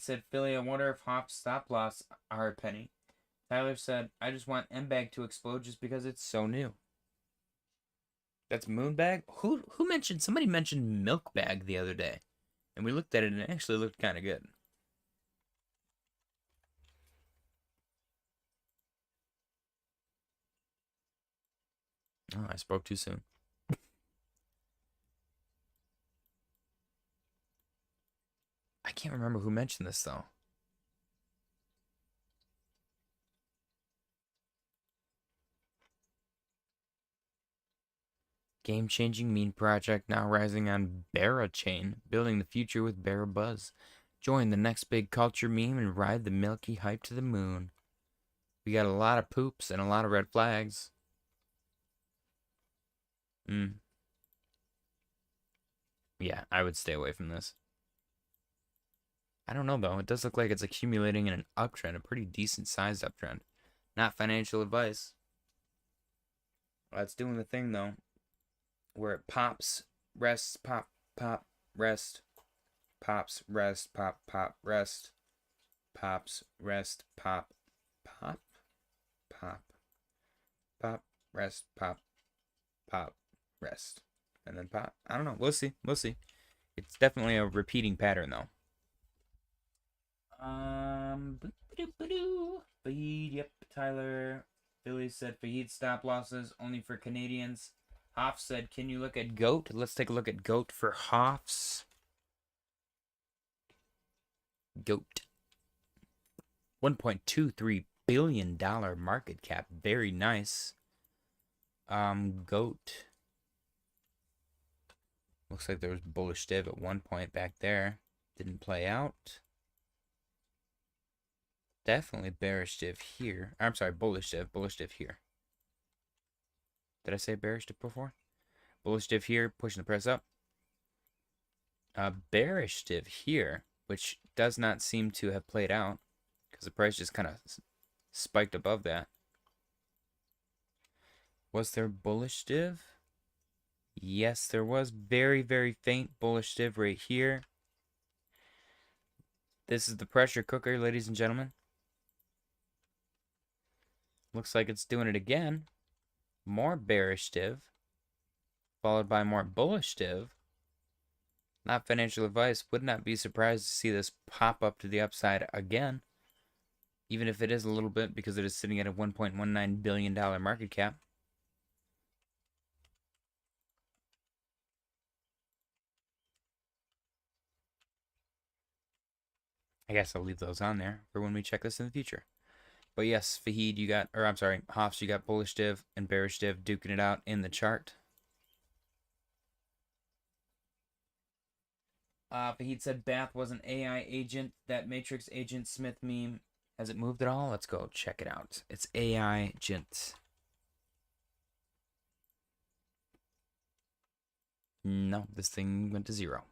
said, Philly, I wonder if Hoff's stop loss are a penny. Tyler said, I just want M-Bag to explode just because it's so new. That's Moonbag? Who mentioned, somebody mentioned Milk Bag the other day. And we looked at it and it actually looked kind of good. Oh, I spoke too soon. I can't remember who mentioned this, though. Game-changing meme project now rising on Barra chain, building the future with Barra Buzz. Join the next big culture meme and ride the milky hype to the moon. We got a lot of poops and a lot of red flags. Yeah, I would stay away from this. I don't know, though. It does look like it's accumulating in an uptrend, a pretty decent-sized uptrend. Not financial advice. Well, it's doing the thing, though, where it pops, rests, pop, pop, rest, pops, rest, pop, pop, rest, pops, rest, pop, pop, pop, pop, rest, pop, pop, rest, and then pop. I don't know. We'll see. We'll see. It's definitely a repeating pattern, though. Fahid, yep, Tyler. Billy said Fahid stop losses only for Canadians. Hoff said, can you look at GOAT? Let's take a look at GOAT for Hoffs. GOAT. $1.23 billion market cap. Very nice. GOAT. Looks like there was bullish div at one point back there. Didn't play out. Definitely bearish div here. I'm sorry, bullish div. Bullish div here. Did I say bearish div before? Bullish div here, pushing the price up. A bearish div here, which does not seem to have played out because the price just kind of spiked above that. Was there bullish div? Yes, there was very, very faint bullish div right here. This is the pressure cooker, ladies and gentlemen. Looks like it's doing it again. More bearish div, followed by more bullish div. Not financial advice. Would not be surprised to see this pop up to the upside again. Even if it is a little bit, because it is sitting at a $1.19 billion market cap. I guess I'll leave those on there for when we check this in the future. But yes, Fahid, you got, or I'm sorry, Hoffs, you got bullish div and bearish div duking it out in the chart. Fahid said Bath was an AI agent. That Matrix Agent Smith meme, has it moved at all? Let's go check it out. It's AI agent. No, this thing went to 0.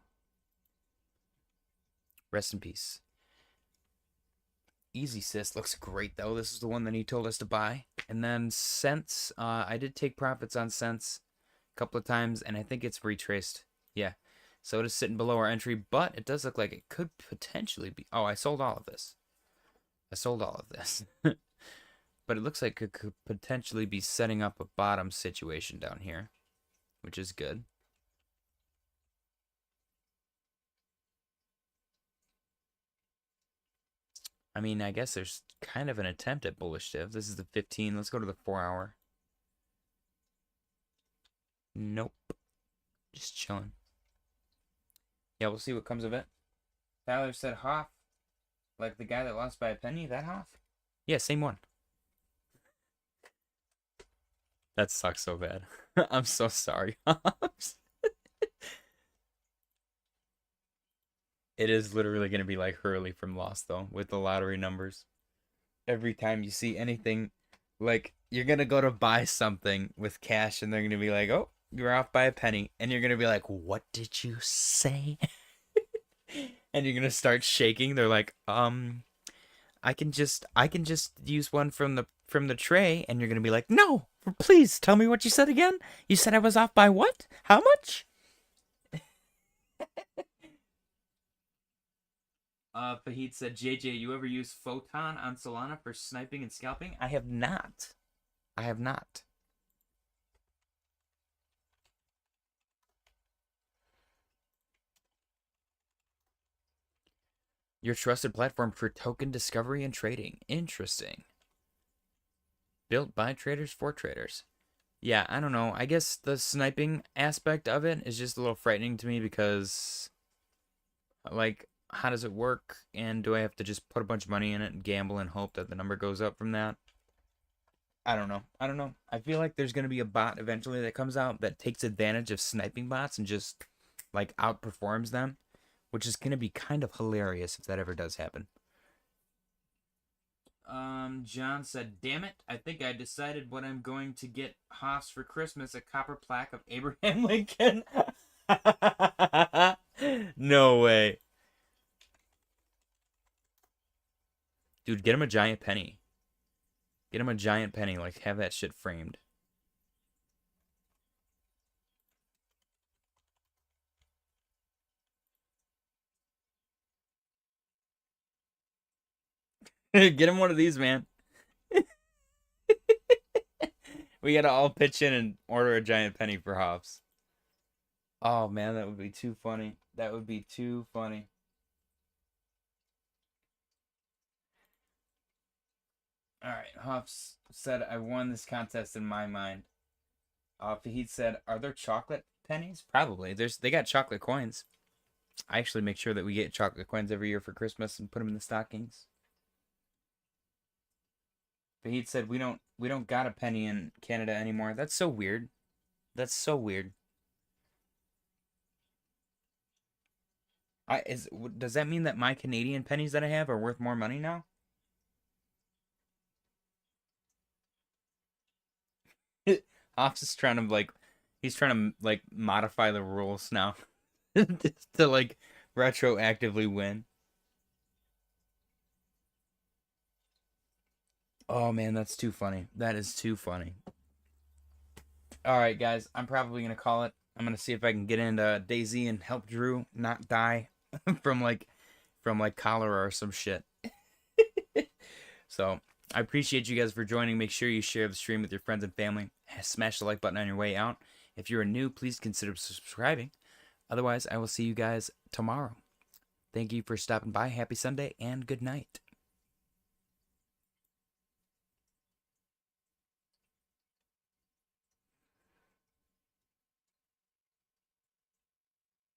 Rest in peace. Easy Sis looks great, though. This is the one that he told us to buy. And then Sense, I did take profits on Sense a couple of times, and I think it's retraced. Yeah. So it is sitting below our entry, but it does look like it could potentially be... Oh, I sold all of this. I sold all of this. But it looks like it could potentially be setting up a bottom situation down here, which is good. I mean, I guess there's kind of an attempt at bullish div. This is the 15. Let's go to the 4-hour. Nope. Just chilling. Yeah, we'll see what comes of it. Tyler said Hoff. Like the guy that lost by a penny? That Hoff? Yeah, same one. That sucks so bad. I'm so sorry, Hoffs. It is literally going to be like Hurley from Lost, though, with the lottery numbers. Every time you see anything, like, you're going to go to buy something with cash, and they're going to be like, oh, you're off by a penny. And you're going to be like, what did you say? And you're going to start shaking. They're like, I can just use one from the tray. And you're going to be like, no, please tell me what you said again. You said I was off by what? How much? Fahid said, JJ, you ever use Photon on Solana for sniping and scalping? I have not. I have not. Your trusted platform for token discovery and trading. Interesting. Built by traders for traders. Yeah, I don't know. I guess the sniping aspect of it is just a little frightening to me because, like, how does it work? And do I have to just put a bunch of money in it and gamble and hope that the number goes up from that? I don't know. I don't know. I feel like there's going to be a bot eventually that comes out that takes advantage of sniping bots and just, like, outperforms them, which is going to be kind of hilarious if that ever does happen. John said, damn it, I think I decided what I'm going to get Haas for Christmas, a copper plaque of Abraham Lincoln. No way. Dude, get him a giant penny. Get him a giant penny, like, have that shit framed. Get him one of these, man. We gotta all pitch in and order a giant penny for Hobbs. Oh man, that would be too funny. That would be too funny. Alright, Hobbs said I won this contest in my mind. Fahid said, are there chocolate pennies? Probably. They got chocolate coins. I actually make sure that we get chocolate coins every year for Christmas and put them in the stockings. Fahid said we don't got a penny in Canada anymore. That's so weird. That's so weird. Does that mean that my Canadian pennies that I have are worth more money now? Hoff's is trying to like, he's trying to like modify the rules now. Just to like retroactively win. Oh man, that's too funny. That is too funny. All right, guys, I'm probably gonna call it. I'm gonna see if I can get into Daisy and help Drew not die from like cholera or some shit. So I appreciate you guys for joining. Make sure you share the stream with your friends and family. Smash the like button on your way out. If you're new, please consider subscribing. Otherwise, I will see you guys tomorrow. Thank you for stopping by. Happy Sunday and good night.